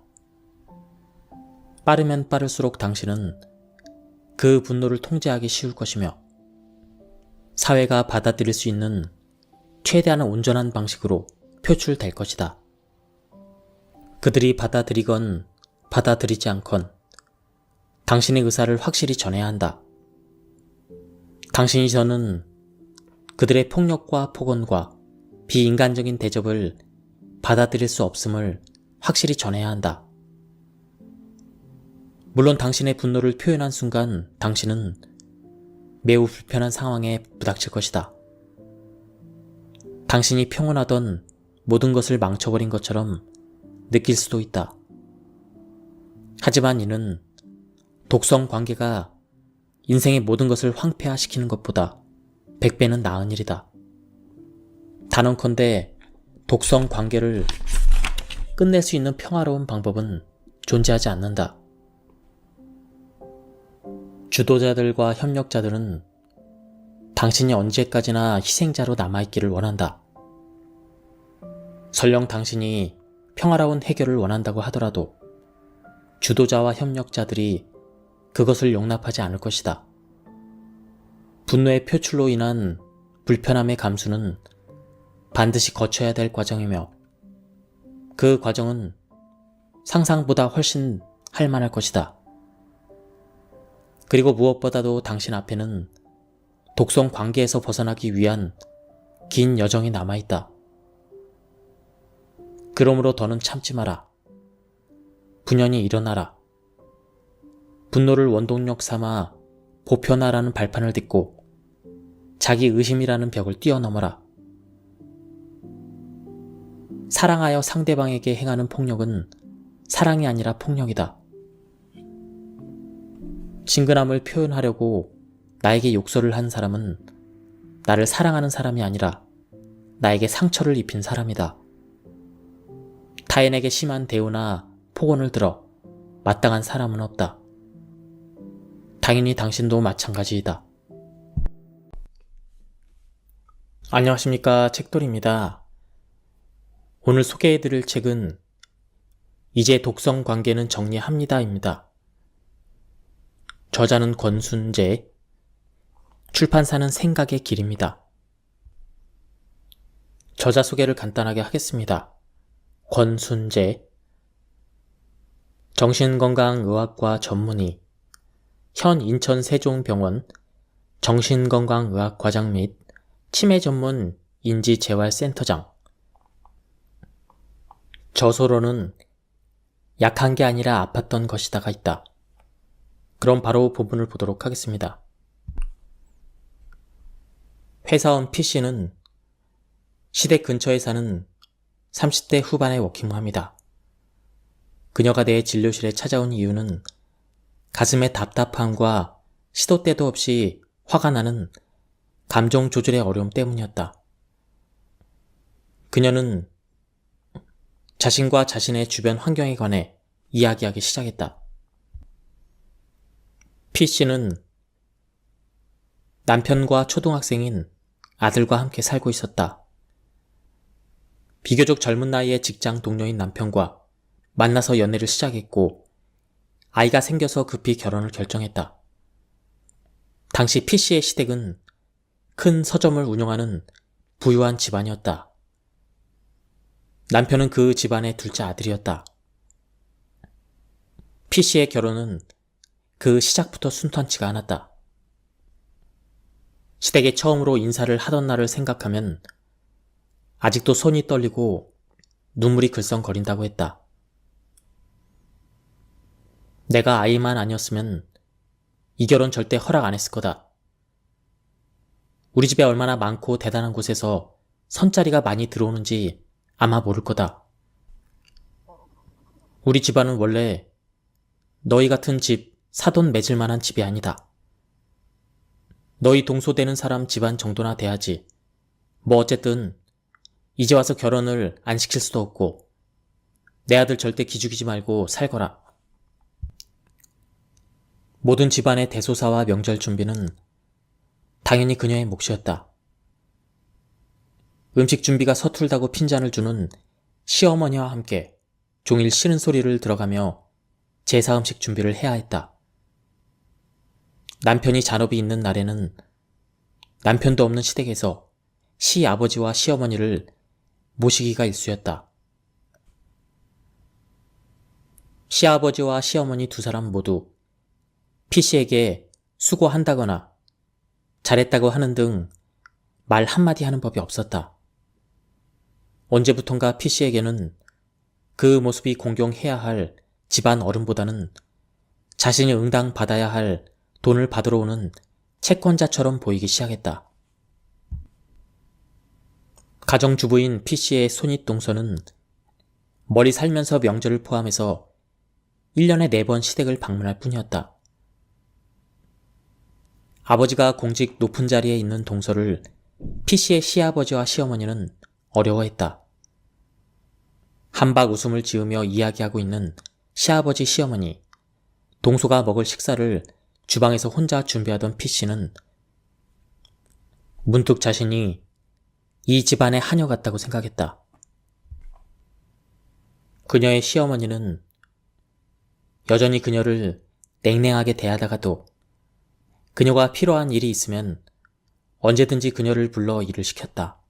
빠르면 빠를수록 당신은 그 분노를 통제하기 쉬울 것이며 사회가 받아들일 수 있는 최대한 온전한 방식으로 표출될 것이다. 그들이 받아들이건 받아들이지 않건 당신의 의사를 확실히 전해야 한다. 당신이서는 그들의 폭력과 폭언과 비인간적인 대접을 받아들일 수 없음을 확실히 전해야 한다. 물론 당신의 분노를 표현한 순간 당신은 매우 불편한 상황에 부닥칠 것이다. 당신이 평온하던 모든 것을 망쳐버린 것처럼 느낄 수도 있다. 하지만 이는 독성 관계가 인생의 모든 것을 황폐화시키는 것보다 100배는 나은 일이다. 단언컨대 독성 관계를 끝낼 수 있는 평화로운 방법은 존재하지 않는다. 주도자들과 협력자들은 당신이 언제까지나 희생자로 남아있기를 원한다. 설령 당신이 평화로운 해결을 원한다고 하더라도 주도자와 협력자들이 그것을 용납하지 않을 것이다. 분노의 표출로 인한 불편함의 감수는 반드시 거쳐야 될 과정이며 그 과정은 상상보다 훨씬 할 만할 것이다. 그리고 무엇보다도 당신 앞에는 독성 관계에서 벗어나기 위한 긴 여정이 남아있다. 그러므로 더는 참지 마라. 분연히 일어나라. 분노를 원동력 삼아 보편화라는 발판을 딛고 자기 의심이라는 벽을 뛰어넘어라. 사랑하여 상대방에게 행하는 폭력은 사랑이 아니라 폭력이다. 친근함을 표현하려고 나에게 욕설을 한 사람은 나를 사랑하는 사람이 아니라 나에게 상처를 입힌 사람이다. 타인에게 심한 대우나 폭언을 들어 마땅한 사람은 없다. 당연히 당신도 마찬가지이다. 안녕하십니까, 책돌이입니다. 오늘 소개해드릴 책은 이제 독성 관계는 정리합니다입니다. 저자는 권순재, 출판사는 생각의 길입니다. 저자 소개를 간단하게 하겠습니다. 권순재, 정신건강의학과 전문의, 현 인천 세종병원 정신건강의학과장 및 치매 전문 인지재활센터장. 저서로는 약한 게 아니라 아팠던 것이다가 있다. 그럼 바로 본문을 보도록 하겠습니다. 회사원 P씨는 시댁 근처에 사는 30대 후반의 워킹맘이다. 그녀가 내 진료실에 찾아온 이유는 가슴의 답답함과 시도 때도 없이 화가 나는 감정 조절의 어려움 때문이었다. 그녀는 자신과 자신의 주변 환경에 관해 이야기하기 시작했다. P씨는 남편과 초등학생인 아들과 함께 살고 있었다. 비교적 젊은 나이의 직장 동료인 남편과 만나서 연애를 시작했고 아이가 생겨서 급히 결혼을 결정했다. 당시 P씨의 시댁은 큰 서점을 운영하는 부유한 집안이었다. 남편은 그 집안의 둘째 아들이었다. P씨의 결혼은 그 시작부터 순탄치가 않았다. 시댁에 처음으로 인사를 하던 날을 생각하면 아직도 손이 떨리고 눈물이 글썽거린다고 했다. 내가 아이만 아니었으면 이 결혼 절대 허락 안 했을 거다. 우리 집에 얼마나 많고 대단한 곳에서 선자리가 많이 들어오는지 아마 모를 거다. 우리 집안은 원래 너희 같은 집 사돈 맺을 만한 집이 아니다. 너희 동소되는 사람 집안 정도나 돼야지. 뭐 어쨌든 이제 와서 결혼을 안 시킬 수도 없고 내 아들 절대 기죽이지 말고 살거라. 모든 집안의 대소사와 명절 준비는 당연히 그녀의 몫이었다. 음식 준비가 서툴다고 핀잔을 주는 시어머니와 함께 종일 싫은 소리를 들어가며 제사 음식 준비를 해야 했다. 남편이 잔업이 있는 날에는 남편도 없는 시댁에서 시아버지와 시어머니를 모시기가 일쑤였다. 시아버지와 시어머니 두 사람 모두 P씨에게 수고한다거나 잘했다고 하는 등 말 한마디 하는 법이 없었다. 언제부턴가 P씨에게는 그 모습이 공경해야 할 집안 어른보다는 자신이 응당받아야 할 돈을 받으러 오는 채권자처럼 보이기 시작했다. 가정주부인 P씨의 손윗동서는 멀리 살면서 명절을 포함해서 1년에 4번 시댁을 방문할 뿐이었다. 아버지가 공직 높은 자리에 있는 동서를 P씨의 시아버지와 시어머니는 어려워했다. 한박 웃음을 지으며 이야기하고 있는 시아버지 시어머니, 동서가 먹을 식사를 주방에서 혼자 준비하던 P씨는 문득 자신이 이 집안의 하녀 같다고 생각했다. 그녀의 시어머니는 여전히 그녀를 냉랭하게 대하다가도 그녀가 필요한 일이 있으면 언제든지 그녀를 불러 일을 시켰다.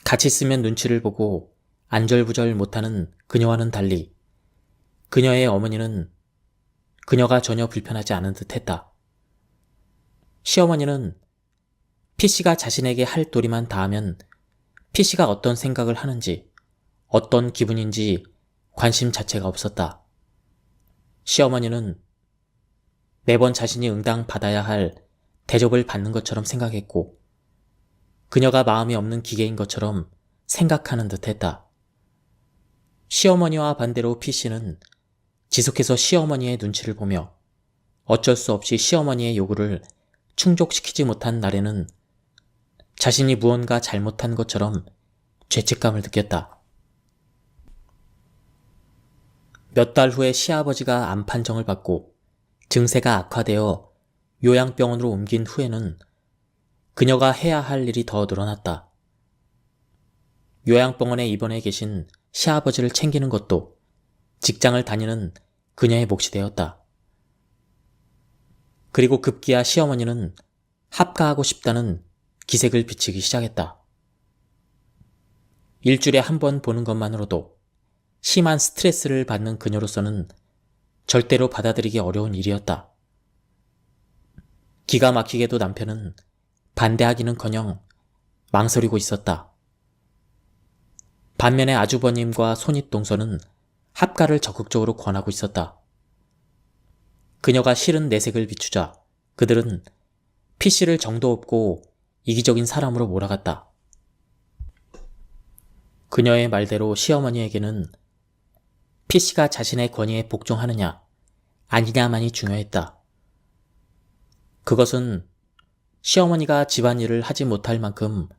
같이 있으면 눈치를 보고 안절부절 못하는 그녀와는 달리 그녀의 어머니는 그녀가 전혀 불편하지 않은 듯했다. 시어머니는 P씨가 자신에게 할 도리만 다하면 P씨가 어떤 생각을 하는지, 어떤 기분인지 관심 자체가 없었다. 시어머니는 매번 자신이 응당받아야 할 대접을 받는 것처럼 생각했고 그녀가 마음이 없는 기계인 것처럼 생각하는 듯했다. 시어머니와 반대로 P씨는 지속해서 시어머니의 눈치를 보며 어쩔 수 없이 시어머니의 요구를 충족시키지 못한 날에는 자신이 무언가 잘못한 것처럼 죄책감을 느꼈다. 몇 달 후에 시아버지가 암 판정을 받고 증세가 악화되어 요양병원으로 옮긴 후에는 그녀가 해야 할 일이 더 늘어났다. 요양병원에 입원해 계신 시아버지를 챙기는 것도 직장을 다니는 그녀의 몫이 되었다. 그리고 급기야 시어머니는 합가하고 싶다는 기색을 비치기 시작했다. 일주일에 한 번 보는 것만으로도 심한 스트레스를 받는 그녀로서는 절대로 받아들이기 어려운 일이었다. 기가 막히게도 남편은 반대하기는커녕 망설이고 있었다. 반면에 아주버님과 손윗동서는 합가를 적극적으로 권하고 있었다. 그녀가 싫은 내색을 비추자 그들은 피씨를 정도 없고 이기적인 사람으로 몰아갔다. 그녀의 말대로 시어머니에게는 피씨가 자신의 권위에 복종하느냐 아니냐만이 중요했다. 그것은 시어머니가 집안일을 하지 못할 만큼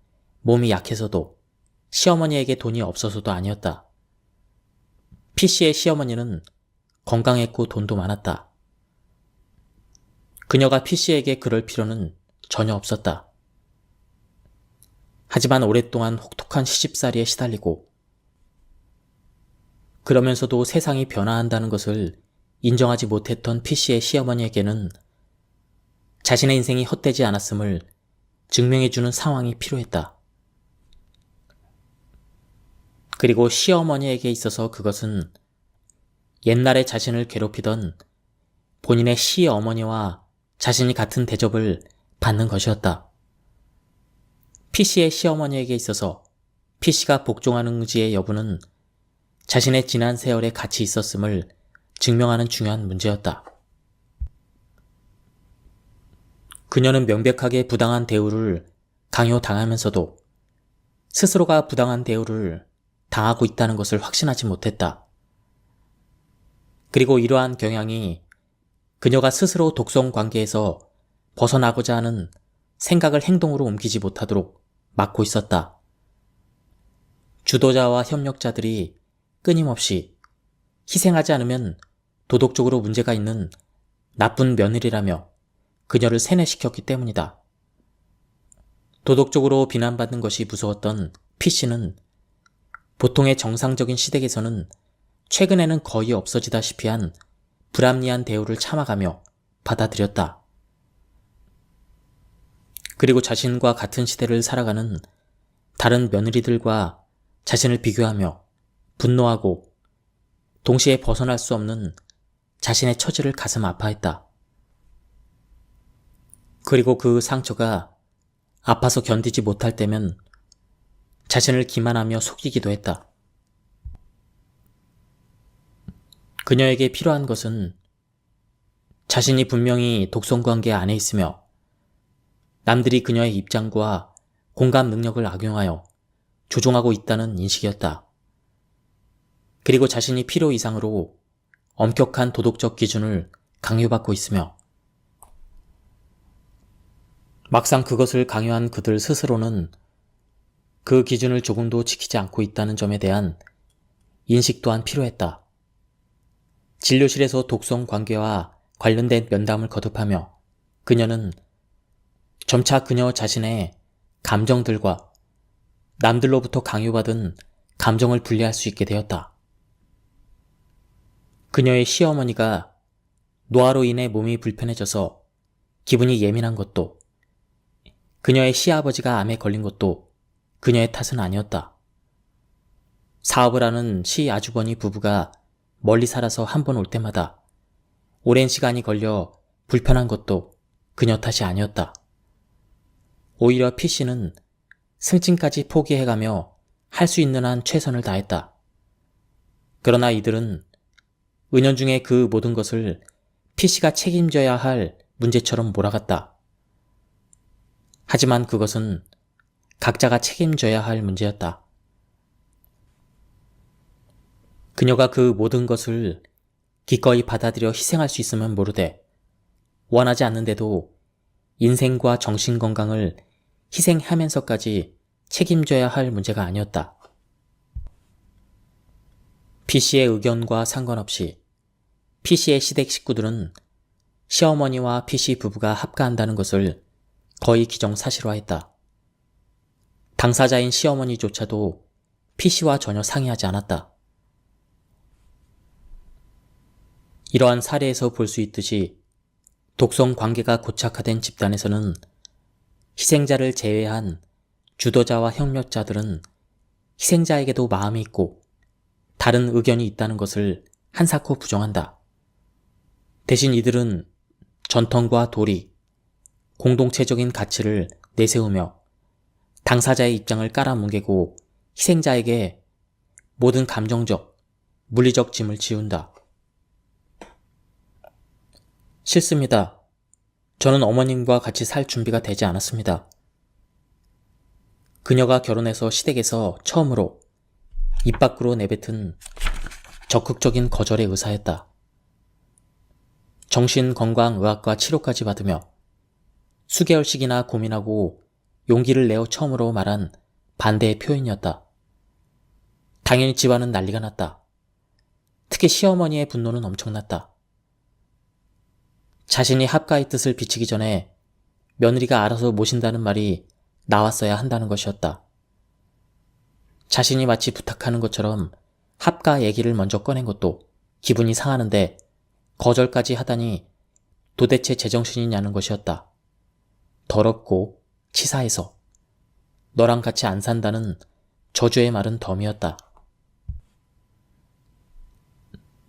몸이 약해서도 시어머니에게 돈이 없어서도 아니었다. 피씨의 시어머니는 건강했고 돈도 많았다. 그녀가 피씨에게 그럴 필요는 전혀 없었다. 하지만 오랫동안 혹독한 시집살이에 시달리고 그러면서도 세상이 변화한다는 것을 인정하지 못했던 피씨의 시어머니에게는 자신의 인생이 헛되지 않았음을 증명해주는 상황이 필요했다. 그리고 시어머니에게 있어서 그것은 옛날에 자신을 괴롭히던 본인의 시어머니와 자신이 같은 대접을 받는 것이었다. 피씨의 시어머니에게 있어서 피씨가 복종하는지의 여부는 자신의 지난 세월에 같이 있었음을 증명하는 중요한 문제였다. 그녀는 명백하게 부당한 대우를 강요당하면서도 스스로가 부당한 대우를 당하고 있다는 것을 확신하지 못했다. 그리고 이러한 경향이 그녀가 스스로 독성 관계에서 벗어나고자 하는 생각을 행동으로 옮기지 못하도록 막고 있었다. 주도자와 협력자들이 끊임없이 희생하지 않으면 도덕적으로 문제가 있는 나쁜 며느리라며 그녀를 세뇌시켰기 때문이다. 도덕적으로 비난받는 것이 무서웠던 피씨는 보통의 정상적인 시댁에서는 최근에는 거의 없어지다시피 한 불합리한 대우를 참아가며 받아들였다. 그리고 자신과 같은 시대를 살아가는 다른 며느리들과 자신을 비교하며 분노하고 동시에 벗어날 수 없는 자신의 처지를 가슴 아파했다. 그리고 그 상처가 아파서 견디지 못할 때면 자신을 기만하며 속이기도 했다. 그녀에게 필요한 것은 자신이 분명히 독성관계 안에 있으며 남들이 그녀의 입장과 공감 능력을 악용하여 조종하고 있다는 인식이었다. 그리고 자신이 필요 이상으로 엄격한 도덕적 기준을 강요받고 있으며 막상 그것을 강요한 그들 스스로는 그 기준을 조금도 지키지 않고 있다는 점에 대한 인식 또한 필요했다. 진료실에서 독성 관계와 관련된 면담을 거듭하며 그녀는 점차 그녀 자신의 감정들과 남들로부터 강요받은 감정을 분리할 수 있게 되었다. 그녀의 시어머니가 노화로 인해 몸이 불편해져서 기분이 예민한 것도 그녀의 시아버지가 암에 걸린 것도 그녀의 탓은 아니었다. 사업을 하는 시아주버니 부부가 멀리 살아서 한 번 올 때마다 오랜 시간이 걸려 불편한 것도 그녀 탓이 아니었다. 오히려 피씨는 승진까지 포기해가며 할 수 있는 한 최선을 다했다. 그러나 이들은 은연중에 그 모든 것을 피씨가 책임져야 할 문제처럼 몰아갔다. 하지만 그것은 각자가 책임져야 할 문제였다. 그녀가 그 모든 것을 기꺼이 받아들여 희생할 수 있으면 모르되 원하지 않는데도 인생과 정신건강을 희생하면서까지 책임져야 할 문제가 아니었다. 피씨의 의견과 상관없이 피씨의 시댁 식구들은 시어머니와 피씨 부부가 합가한다는 것을 거의 기정사실화했다. 당사자인 시어머니조차도 P씨와 전혀 상의하지 않았다. 이러한 사례에서 볼 수 있듯이 독성 관계가 고착화된 집단에서는 희생자를 제외한 주도자와 협력자들은 희생자에게도 마음이 있고 다른 의견이 있다는 것을 한사코 부정한다. 대신 이들은 전통과 도리, 공동체적인 가치를 내세우며 당사자의 입장을 깔아뭉개고 희생자에게 모든 감정적, 물리적 짐을 지운다. 싫습니다. 저는 어머님과 같이 살 준비가 되지 않았습니다. 그녀가 결혼해서 시댁에서 처음으로 입 밖으로 내뱉은 적극적인 거절의 의사였다. 정신건강의학과 치료까지 받으며 수개월씩이나 고민하고 용기를 내어 처음으로 말한 반대의 표현이었다. 당연히 집안은 난리가 났다. 특히 시어머니의 분노는 엄청났다. 자신이 합가의 뜻을 비치기 전에 며느리가 알아서 모신다는 말이 나왔어야 한다는 것이었다. 자신이 마치 부탁하는 것처럼 합가 얘기를 먼저 꺼낸 것도 기분이 상하는데 거절까지 하다니 도대체 제정신이냐는 것이었다. 더럽고 치사해서 너랑 같이 안 산다는 저주의 말은 덤이었다.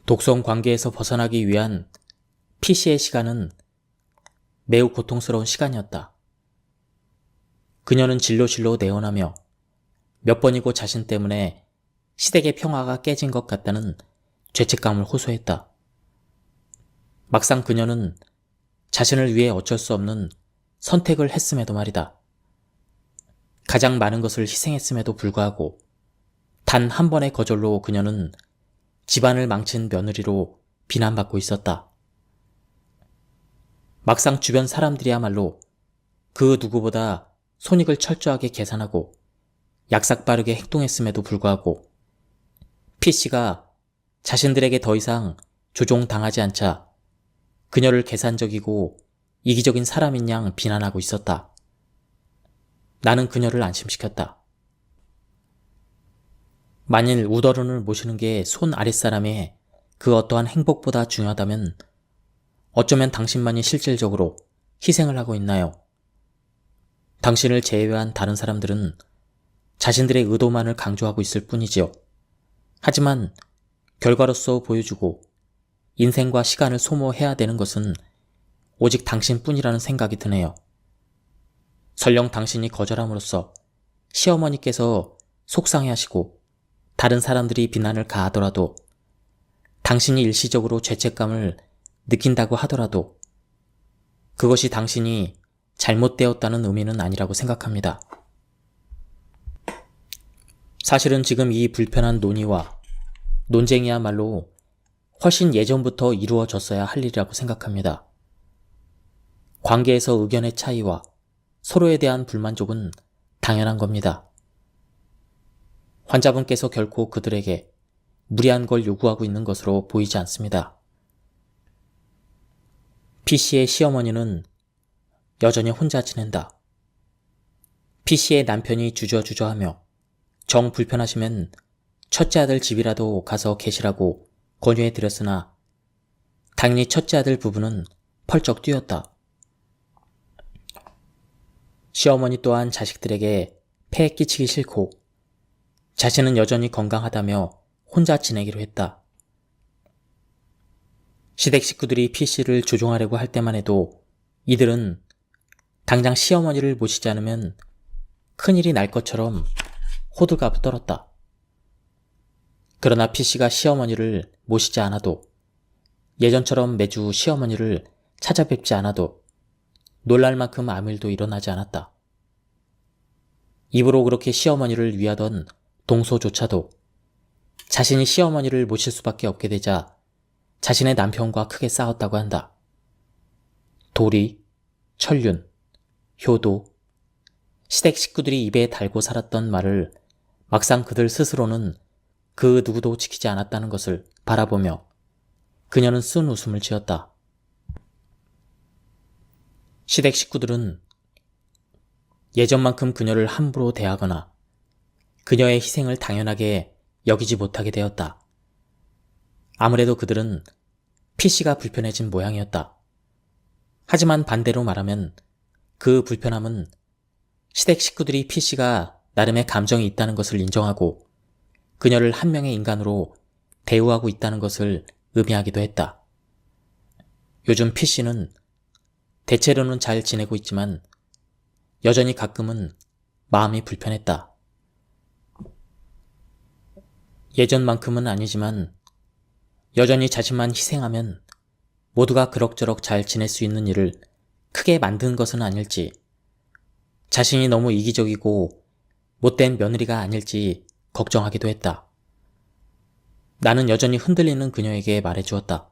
독성 관계에서 벗어나기 위한 P씨의 시간은 매우 고통스러운 시간이었다. 그녀는 진로실로 내원하며 몇 번이고 자신 때문에 시댁의 평화가 깨진 것 같다는 죄책감을 호소했다. 막상 그녀는 자신을 위해 어쩔 수 없는 선택을 했음에도 말이다. 가장 많은 것을 희생했음에도 불구하고 단 한 번의 거절로 그녀는 집안을 망친 며느리로 비난받고 있었다. 막상 주변 사람들이야말로 그 누구보다 손익을 철저하게 계산하고 약삭빠르게 행동했음에도 불구하고 P씨가 자신들에게 더 이상 조종당하지 않자 그녀를 계산적이고 이기적인 사람인 양 비난하고 있었다. 나는 그녀를 안심시켰다. 만일 우더른을 모시는 게 손 아랫사람의 그 어떠한 행복보다 중요하다면 어쩌면 당신만이 실질적으로 희생을 하고 있나요? 당신을 제외한 다른 사람들은 자신들의 의도만을 강조하고 있을 뿐이지요. 하지만 결과로서 보여주고 인생과 시간을 소모해야 되는 것은 오직 당신뿐이라는 생각이 드네요. 설령 당신이 거절함으로써 시어머니께서 속상해하시고 다른 사람들이 비난을 가하더라도 당신이 일시적으로 죄책감을 느낀다고 하더라도 그것이 당신이 잘못되었다는 의미는 아니라고 생각합니다. 사실은 지금 이 불편한 논의와 논쟁이야말로 훨씬 예전부터 이루어졌어야 할 일이라고 생각합니다. 관계에서 의견의 차이와 서로에 대한 불만족은 당연한 겁니다. 환자분께서 결코 그들에게 무리한 걸 요구하고 있는 것으로 보이지 않습니다. P씨의 시어머니는 여전히 혼자 지낸다. P씨의 남편이 주저주저하며 정 불편하시면 첫째 아들 집이라도 가서 계시라고 권유해드렸으나 당연히 첫째 아들 부부는 펄쩍 뛰었다. 시어머니 또한 자식들에게 폐해 끼치기 싫고 자신은 여전히 건강하다며 혼자 지내기로 했다. 시댁 식구들이 P씨를 조종하려고 할 때만 해도 이들은 당장 시어머니를 모시지 않으면 큰일이 날 것처럼 호들갑을 떨었다. 그러나 P씨가 시어머니를 모시지 않아도 예전처럼 매주 시어머니를 찾아뵙지 않아도 놀랄 만큼 아무 일도 일어나지 않았다. 입으로 그렇게 시어머니를 위하던 동서조차도 자신이 시어머니를 모실 수밖에 없게 되자 자신의 남편과 크게 싸웠다고 한다. 도리, 천륜, 효도, 시댁 식구들이 입에 달고 살았던 말을 막상 그들 스스로는 그 누구도 지키지 않았다는 것을 바라보며 그녀는 쓴 웃음을 지었다. 시댁 식구들은 예전만큼 그녀를 함부로 대하거나 그녀의 희생을 당연하게 여기지 못하게 되었다. 아무래도 그들은 피씨가 불편해진 모양이었다. 하지만 반대로 말하면 그 불편함은 시댁 식구들이 피씨가 나름의 감정이 있다는 것을 인정하고 그녀를 한 명의 인간으로 대우하고 있다는 것을 의미하기도 했다. 요즘 피씨는 대체로는 잘 지내고 있지만 여전히 가끔은 마음이 불편했다. 예전만큼은 아니지만 여전히 자신만 희생하면 모두가 그럭저럭 잘 지낼 수 있는 일을 크게 만든 것은 아닐지, 자신이 너무 이기적이고 못된 며느리가 아닐지 걱정하기도 했다. 나는 여전히 흔들리는 그녀에게 말해주었다.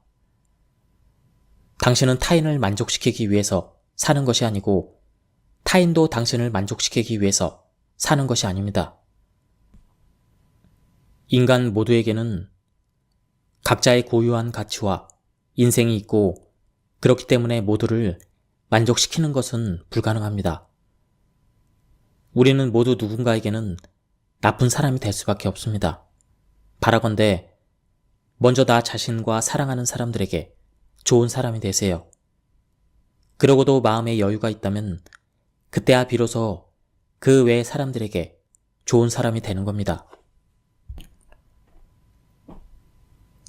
당신은 타인을 만족시키기 위해서 사는 것이 아니고 타인도 당신을 만족시키기 위해서 사는 것이 아닙니다. 인간 모두에게는 각자의 고유한 가치와 인생이 있고 그렇기 때문에 모두를 만족시키는 것은 불가능합니다. 우리는 모두 누군가에게는 나쁜 사람이 될 수밖에 없습니다. 바라건대 먼저 나 자신과 사랑하는 사람들에게 좋은 사람이 되세요. 그러고도 마음에 여유가 있다면 그때야 비로소 그 외의 사람들에게 좋은 사람이 되는 겁니다.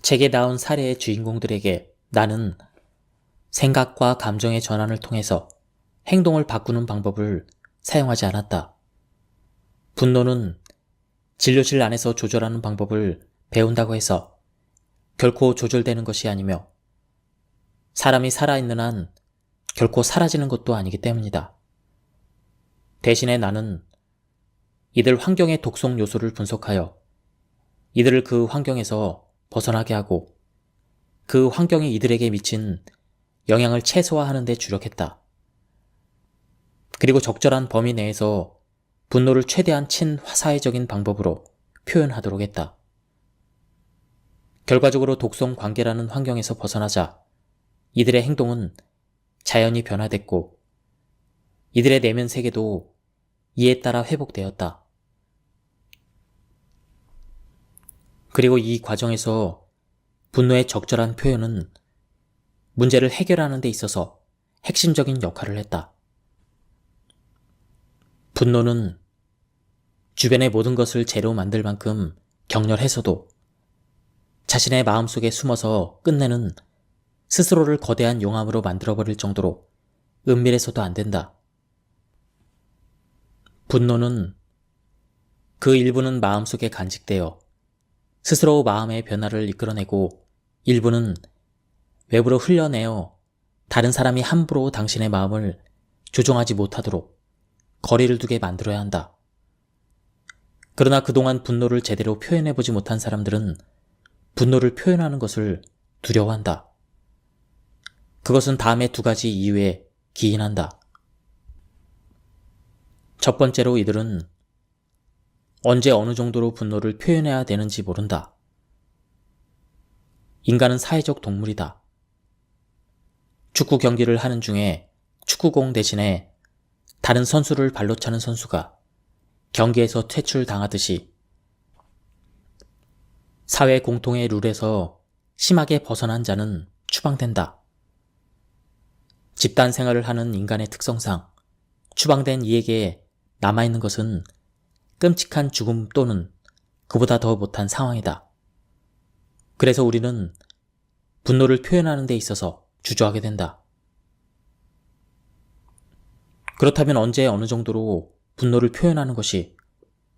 책에 나온 사례의 주인공들에게 나는 생각과 감정의 전환을 통해서 행동을 바꾸는 방법을 사용하지 않았다. 분노는 진료실 안에서 조절하는 방법을 배운다고 해서 결코 조절되는 것이 아니며 사람이 살아있는 한 결코 사라지는 것도 아니기 때문이다. 대신에 나는 이들 환경의 독성 요소를 분석하여 이들을 그 환경에서 벗어나게 하고 그 환경이 이들에게 미친 영향을 최소화하는 데 주력했다. 그리고 적절한 범위 내에서 분노를 최대한 친화사회적인 방법으로 표현하도록 했다. 결과적으로 독성 관계라는 환경에서 벗어나자 이들의 행동은 자연히 변화됐고 이들의 내면 세계도 이에 따라 회복되었다. 그리고 이 과정에서 분노의 적절한 표현은 문제를 해결하는 데 있어서 핵심적인 역할을 했다. 분노는 주변의 모든 것을 재로 만들 만큼 격렬해서도 자신의 마음속에 숨어서 끝내는 스스로를 거대한 용암으로 만들어버릴 정도로 은밀해서도 안 된다. 분노는 그 일부는 마음속에 간직되어 스스로 마음의 변화를 이끌어내고 일부는 외부로 흘려내어 다른 사람이 함부로 당신의 마음을 조종하지 못하도록 거리를 두게 만들어야 한다. 그러나 그동안 분노를 제대로 표현해보지 못한 사람들은 분노를 표현하는 것을 두려워한다. 그것은 다음의 두 가지 이유에 기인한다. 첫 번째로 이들은 언제 어느 정도로 분노를 표현해야 되는지 모른다. 인간은 사회적 동물이다. 축구 경기를 하는 중에 축구공 대신에 다른 선수를 발로 차는 선수가 경기에서 퇴출당하듯이 사회 공통의 룰에서 심하게 벗어난 자는 추방된다. 집단 생활을 하는 인간의 특성상 추방된 이에게 남아있는 것은 끔찍한 죽음 또는 그보다 더 못한 상황이다. 그래서 우리는 분노를 표현하는 데 있어서 주저하게 된다. 그렇다면 언제 어느 정도로 분노를 표현하는 것이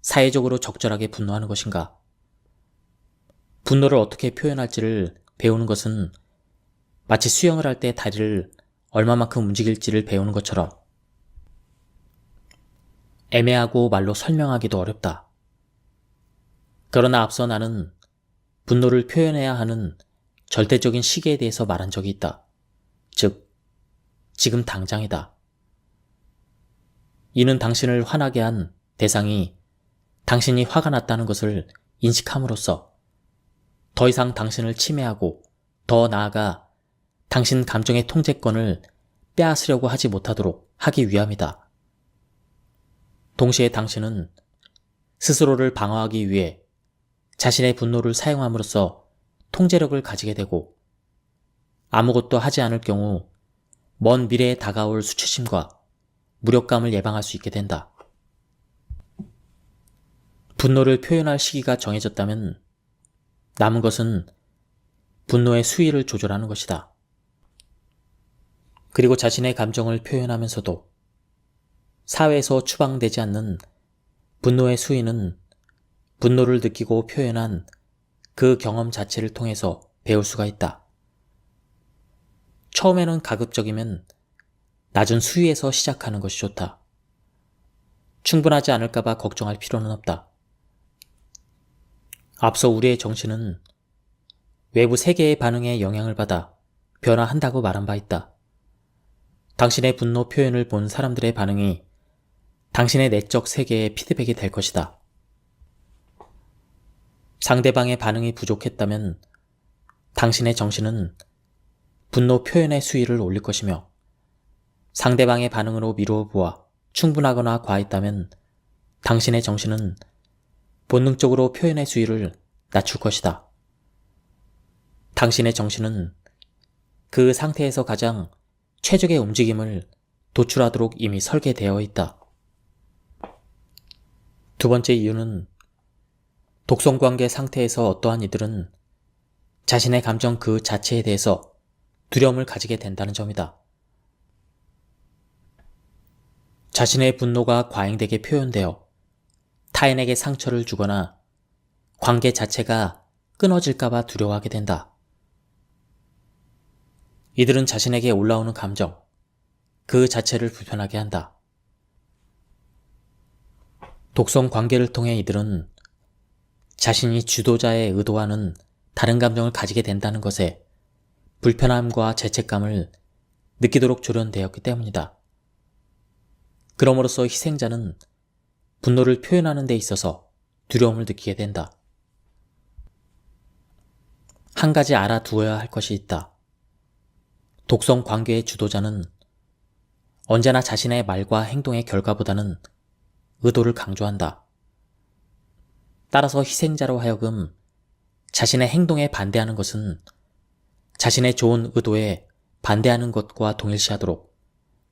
사회적으로 적절하게 분노하는 것인가? 분노를 어떻게 표현할지를 배우는 것은 마치 수영을 할 때 다리를 얼마만큼 움직일지를 배우는 것처럼 애매하고 말로 설명하기도 어렵다. 그러나 앞서 나는 분노를 표현해야 하는 절대적인 시기에 대해서 말한 적이 있다. 즉, 지금 당장이다. 이는 당신을 화나게 한 대상이 당신이 화가 났다는 것을 인식함으로써 더 이상 당신을 침해하고 더 나아가 당신 감정의 통제권을 빼앗으려고 하지 못하도록 하기 위함이다. 동시에 당신은 스스로를 방어하기 위해 자신의 분노를 사용함으로써 통제력을 가지게 되고 아무것도 하지 않을 경우 먼 미래에 다가올 수치심과 무력감을 예방할 수 있게 된다. 분노를 표현할 시기가 정해졌다면 남은 것은 분노의 수위를 조절하는 것이다. 그리고 자신의 감정을 표현하면서도 사회에서 추방되지 않는 분노의 수위는 분노를 느끼고 표현한 그 경험 자체를 통해서 배울 수가 있다. 처음에는 가급적이면 낮은 수위에서 시작하는 것이 좋다. 충분하지 않을까봐 걱정할 필요는 없다. 앞서 우리의 정신은 외부 세계의 반응에 영향을 받아 변화한다고 말한 바 있다. 당신의 분노 표현을 본 사람들의 반응이 당신의 내적 세계의 피드백이 될 것이다. 상대방의 반응이 부족했다면 당신의 정신은 분노 표현의 수위를 올릴 것이며 상대방의 반응으로 미루어 보아 충분하거나 과했다면 당신의 정신은 본능적으로 표현의 수위를 낮출 것이다. 당신의 정신은 그 상태에서 가장 최적의 움직임을 도출하도록 이미 설계되어 있다. 두 번째 이유는 독성관계 상태에서 어떠한 이들은 자신의 감정 그 자체에 대해서 두려움을 가지게 된다는 점이다. 자신의 분노가 과잉되게 표현되어 타인에게 상처를 주거나 관계 자체가 끊어질까봐 두려워하게 된다. 이들은 자신에게 올라오는 감정, 그 자체를 불편하게 한다. 독성 관계를 통해 이들은 자신이 주도자의 의도와는 다른 감정을 가지게 된다는 것에 불편함과 죄책감을 느끼도록 조련되었기 때문이다. 그럼으로써 희생자는 분노를 표현하는 데 있어서 두려움을 느끼게 된다. 한 가지 알아두어야 할 것이 있다. 독성 관계의 주도자는 언제나 자신의 말과 행동의 결과보다는 의도를 강조한다. 따라서 희생자로 하여금 자신의 행동에 반대하는 것은 자신의 좋은 의도에 반대하는 것과 동일시하도록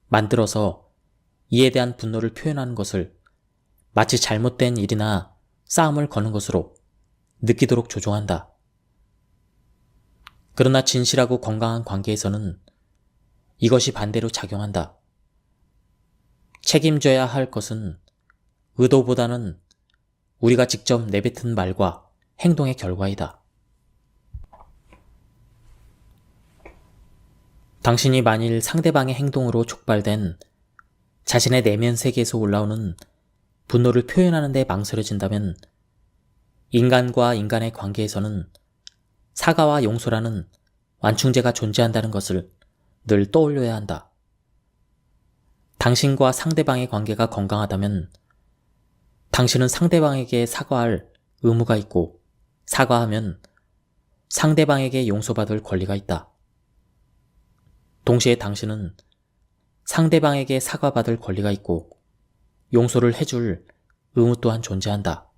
만들어서 이에 대한 분노를 표현하는 것을 마치 잘못된 일이나 싸움을 거는 것으로 느끼도록 조종한다. 그러나 진실하고 건강한 관계에서는 이것이 반대로 작용한다. 책임져야 할 것은 의도보다는 우리가 직접 내뱉은 말과 행동의 결과이다. 당신이 만일 상대방의 행동으로 촉발된 자신의 내면 세계에서 올라오는 분노를 표현하는 데 망설여진다면 인간과 인간의 관계에서는 사과와 용서라는 완충제가 존재한다는 것을 늘 떠올려야 한다. 당신과 상대방의 관계가 건강하다면 당신은 상대방에게 사과할 의무가 있고 사과하면 상대방에게 용서받을 권리가 있다. 동시에 당신은 상대방에게 사과받을 권리가 있고 용서를 해줄 의무 또한 존재한다.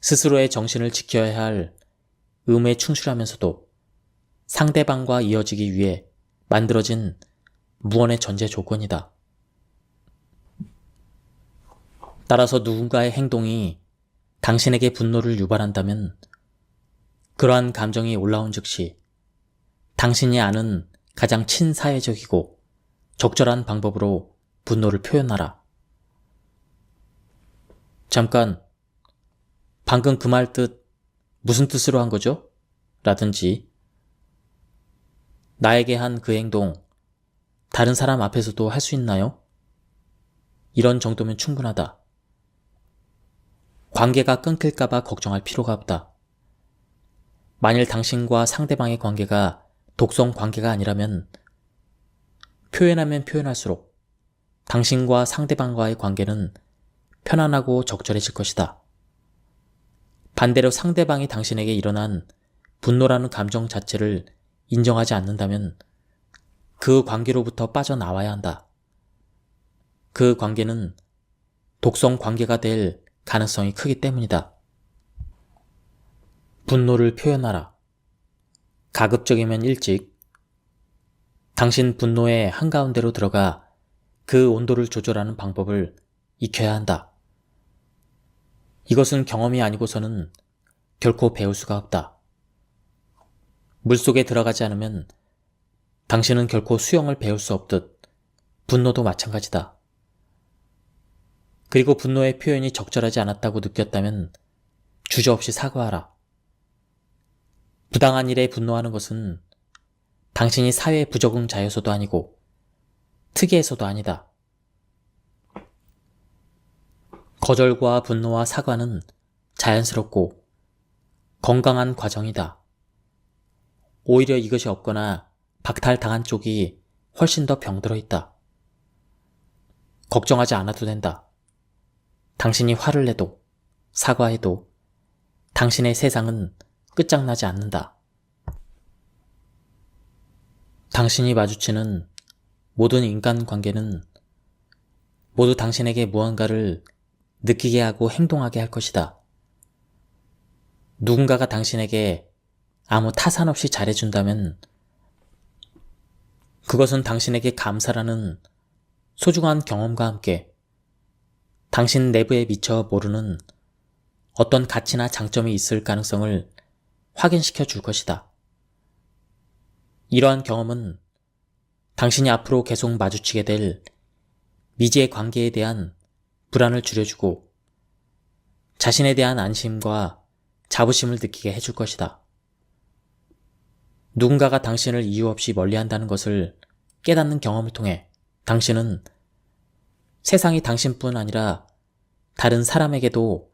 스스로의 정신을 지켜야 할 의무에 충실하면서도 상대방과 이어지기 위해 만들어진 무언의 전제 조건이다. 따라서 누군가의 행동이 당신에게 분노를 유발한다면 그러한 감정이 올라온 즉시 당신이 아는 가장 친사회적이고 적절한 방법으로 분노를 표현하라. 잠깐, 방금 그 말 뜻 무슨 뜻으로 한 거죠? 라든지 나에게 한 그 행동 다른 사람 앞에서도 할 수 있나요? 이런 정도면 충분하다. 관계가 끊길까봐 걱정할 필요가 없다. 만일 당신과 상대방의 관계가 독성 관계가 아니라면 표현하면 표현할수록 당신과 상대방과의 관계는 편안하고 적절해질 것이다. 반대로 상대방이 당신에게 일어난 분노라는 감정 자체를 인정하지 않는다면 그 관계로부터 빠져나와야 한다. 그 관계는 독성 관계가 될 가능성이 크기 때문이다. 분노를 표현하라. 가급적이면 일찍. 당신 분노의 한가운데로 들어가 그 온도를 조절하는 방법을 익혀야 한다. 이것은 경험이 아니고서는 결코 배울 수가 없다. 물속에 들어가지 않으면 당신은 결코 수영을 배울 수 없듯 분노도 마찬가지다. 그리고 분노의 표현이 적절하지 않았다고 느꼈다면 주저없이 사과하라. 부당한 일에 분노하는 것은 당신이 사회 부적응자여서도 아니고 특이해서도 아니다. 거절과 분노와 사과는 자연스럽고 건강한 과정이다. 오히려 이것이 없거나 박탈당한 쪽이 훨씬 더 병들어 있다. 걱정하지 않아도 된다. 당신이 화를 내도 사과해도 당신의 세상은 끝장나지 않는다. 당신이 마주치는 모든 인간관계는 모두 당신에게 무언가를 느끼게 하고 행동하게 할 것이다. 누군가가 당신에게 아무 타산 없이 잘해준다면 그것은 당신에게 감사라는 소중한 경험과 함께 당신 내부에 미처 모르는 어떤 가치나 장점이 있을 가능성을 확인시켜 줄 것이다. 이러한 경험은 당신이 앞으로 계속 마주치게 될 미지의 관계에 대한 불안을 줄여주고 자신에 대한 안심과 자부심을 느끼게 해줄 것이다. 누군가가 당신을 이유 없이 멀리한다는 것을 깨닫는 경험을 통해 당신은 세상이 당신뿐 아니라 다른 사람에게도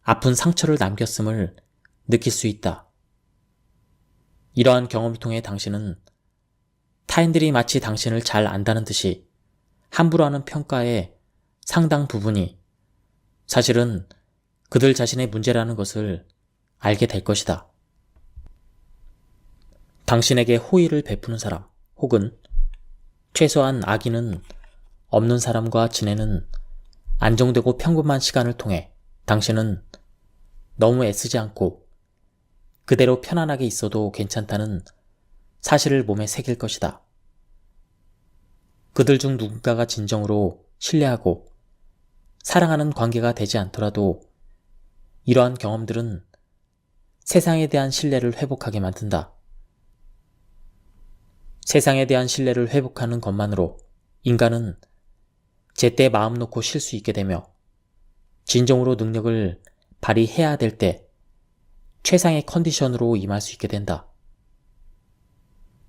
아픈 상처를 남겼음을 느낄 수 있다. 이러한 경험을 통해 당신은 타인들이 마치 당신을 잘 안다는 듯이 함부로 하는 평가의 상당 부분이 사실은 그들 자신의 문제라는 것을 알게 될 것이다. 당신에게 호의를 베푸는 사람 혹은 최소한 악의는 없는 사람과 지내는 안정되고 평범한 시간을 통해 당신은 너무 애쓰지 않고 그대로 편안하게 있어도 괜찮다는 사실을 몸에 새길 것이다. 그들 중 누군가가 진정으로 신뢰하고 사랑하는 관계가 되지 않더라도 이러한 경험들은 세상에 대한 신뢰를 회복하게 만든다. 세상에 대한 신뢰를 회복하는 것만으로 인간은 제때 마음 놓고 쉴 수 있게 되며 진정으로 능력을 발휘해야 될 때 최상의 컨디션으로 임할 수 있게 된다.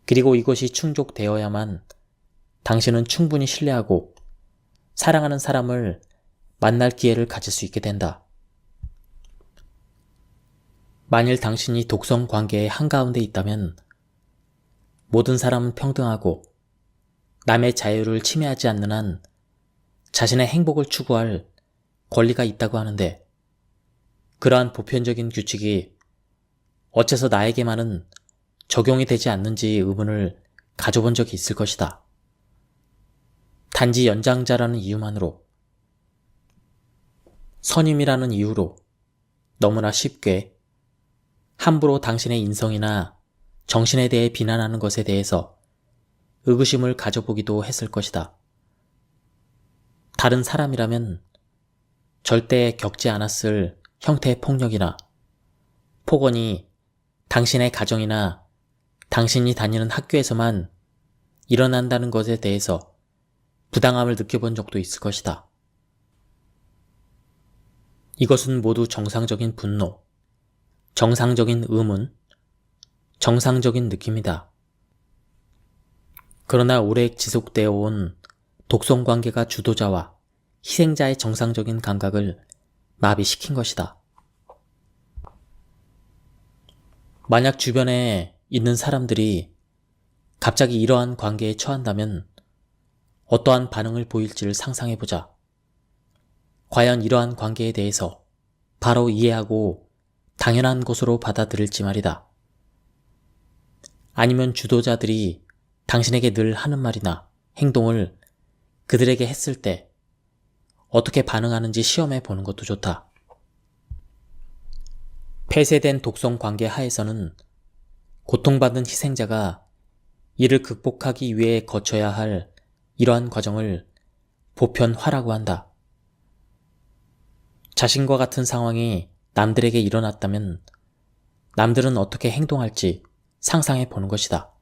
그리고 이것이 충족되어야만 당신은 충분히 신뢰하고 사랑하는 사람을 만날 기회를 가질 수 있게 된다. 만일 당신이 독성 관계의 한가운데 있다면 모든 사람은 평등하고 남의 자유를 침해하지 않는 한 자신의 행복을 추구할 권리가 있다고 하는데 그러한 보편적인 규칙이 어째서 나에게만은 적용이 되지 않는지 의문을 가져본 적이 있을 것이다. 단지 연장자라는 이유만으로, 선임이라는 이유로 너무나 쉽게 함부로 당신의 인성이나 정신에 대해 비난하는 것에 대해서 의구심을 가져보기도 했을 것이다. 다른 사람이라면 절대 겪지 않았을 형태의 폭력이나 폭언이 당신의 가정이나 당신이 다니는 학교에서만 일어난다는 것에 대해서 부당함을 느껴본 적도 있을 것이다. 이것은 모두 정상적인 분노, 정상적인 의문, 정상적인 느낌이다. 그러나 오래 지속되어 온 독성관계가 주도자와 희생자의 정상적인 감각을 마비시킨 것이다. 만약 주변에 있는 사람들이 갑자기 이러한 관계에 처한다면 어떠한 반응을 보일지를 상상해보자. 과연 이러한 관계에 대해서 바로 이해하고 당연한 것으로 받아들일지 말이다. 아니면 주도자들이 당신에게 늘 하는 말이나 행동을 그들에게 했을 때 어떻게 반응하는지 시험해 보는 것도 좋다. 폐쇄된 독성 관계 하에서는 고통받는 희생자가 이를 극복하기 위해 거쳐야 할 이러한 과정을 보편화라고 한다. 자신과 같은 상황이 남들에게 일어났다면 남들은 어떻게 행동할지 상상해 보는 것이다.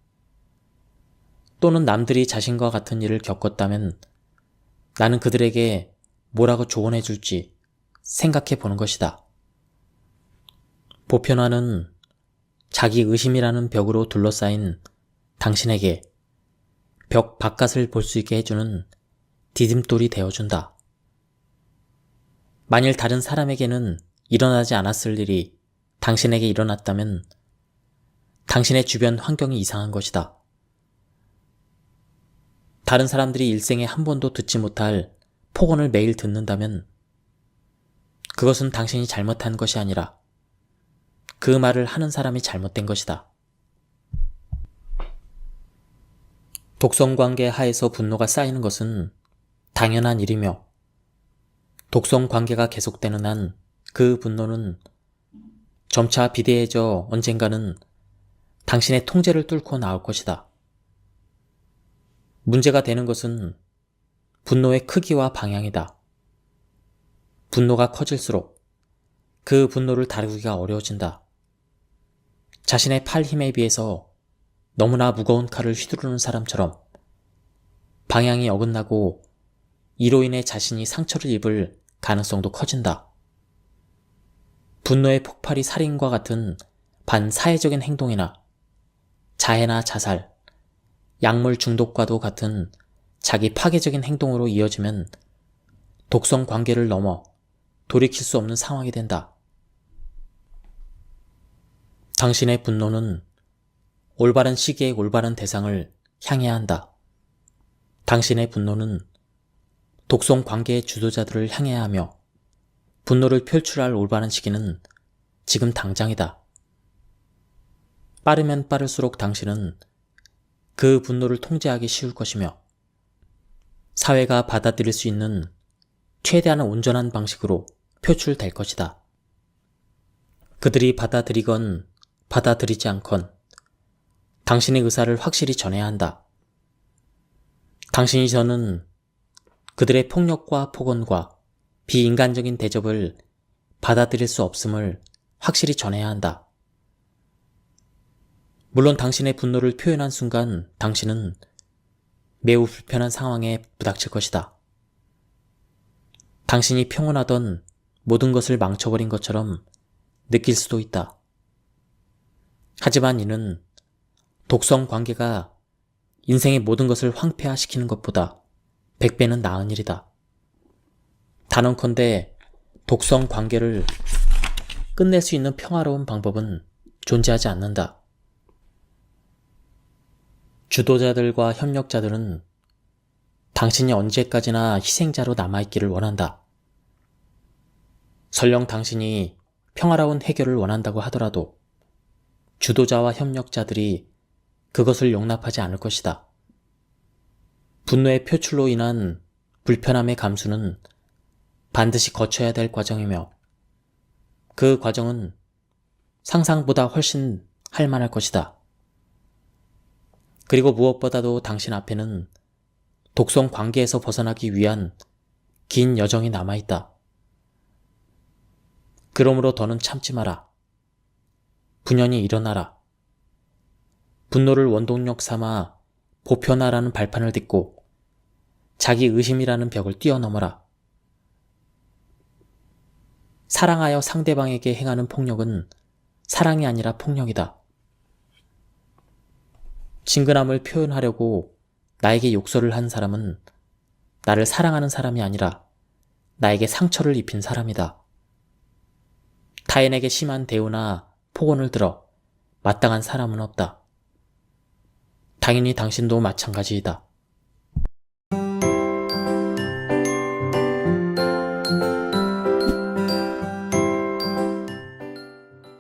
또는 남들이 자신과 같은 일을 겪었다면 나는 그들에게 뭐라고 조언해 줄지 생각해 보는 것이다. 보편화는 자기 의심이라는 벽으로 둘러싸인 당신에게 벽 바깥을 볼 수 있게 해주는 디딤돌이 되어준다. 만일 다른 사람에게는 일어나지 않았을 일이 당신에게 일어났다면 당신의 주변 환경이 이상한 것이다. 다른 사람들이 일생에 한 번도 듣지 못할 폭언을 매일 듣는다면 그것은 당신이 잘못한 것이 아니라 그 말을 하는 사람이 잘못된 것이다. 독성관계 하에서 분노가 쌓이는 것은 당연한 일이며 독성관계가 계속되는 한 그 분노는 점차 비대해져 언젠가는 당신의 통제를 뚫고 나올 것이다. 문제가 되는 것은 분노의 크기와 방향이다. 분노가 커질수록 그 분노를 다루기가 어려워진다. 자신의 팔 힘에 비해서 너무나 무거운 칼을 휘두르는 사람처럼 방향이 어긋나고 이로 인해 자신이 상처를 입을 가능성도 커진다. 분노의 폭발이 살인과 같은 반사회적인 행동이나 자해나 자살, 약물 중독과도 같은 자기 파괴적인 행동으로 이어지면 독성 관계를 넘어 돌이킬 수 없는 상황이 된다. 당신의 분노는 올바른 시기에 올바른 대상을 향해야 한다. 당신의 분노는 독성 관계의 주도자들을 향해야 하며 분노를 표출할 올바른 시기는 지금 당장이다. 빠르면 빠를수록 당신은 그 분노를 통제하기 쉬울 것이며 사회가 받아들일 수 있는 최대한 온전한 방식으로 표출될 것이다. 그들이 받아들이건 받아들이지 않건 당신의 의사를 확실히 전해야 한다. 당신이 저는 그들의 폭력과 폭언과 비인간적인 대접을 받아들일 수 없음을 확실히 전해야 한다. 물론 당신의 분노를 표현한 순간 당신은 매우 불편한 상황에 부닥칠 것이다. 당신이 평온하던 모든 것을 망쳐버린 것처럼 느낄 수도 있다. 하지만 이는 독성 관계가 인생의 모든 것을 황폐화시키는 것보다 100배는 나은 일이다. 단언컨대 독성 관계를 끝낼 수 있는 평화로운 방법은 존재하지 않는다. 주도자들과 협력자들은 당신이 언제까지나 희생자로 남아있기를 원한다. 설령 당신이 평화로운 해결을 원한다고 하더라도 주도자와 협력자들이 그것을 용납하지 않을 것이다. 분노의 표출로 인한 불편함의 감수는 반드시 거쳐야 될 과정이며 그 과정은 상상보다 훨씬 할 만할 것이다. 그리고 무엇보다도 당신 앞에는 독성 관계에서 벗어나기 위한 긴 여정이 남아있다. 그러므로 더는 참지 마라. 분연히 일어나라. 분노를 원동력 삼아 보편화라는 발판을 딛고 자기 의심이라는 벽을 뛰어넘어라. 사랑하여 상대방에게 행하는 폭력은 사랑이 아니라 폭력이다. 친근함을 표현하려고 나에게 욕설을 한 사람은 나를 사랑하는 사람이 아니라 나에게 상처를 입힌 사람이다. 타인에게 심한 대우나 폭언을 들어 마땅한 사람은 없다. 당연히 당신도 마찬가지이다.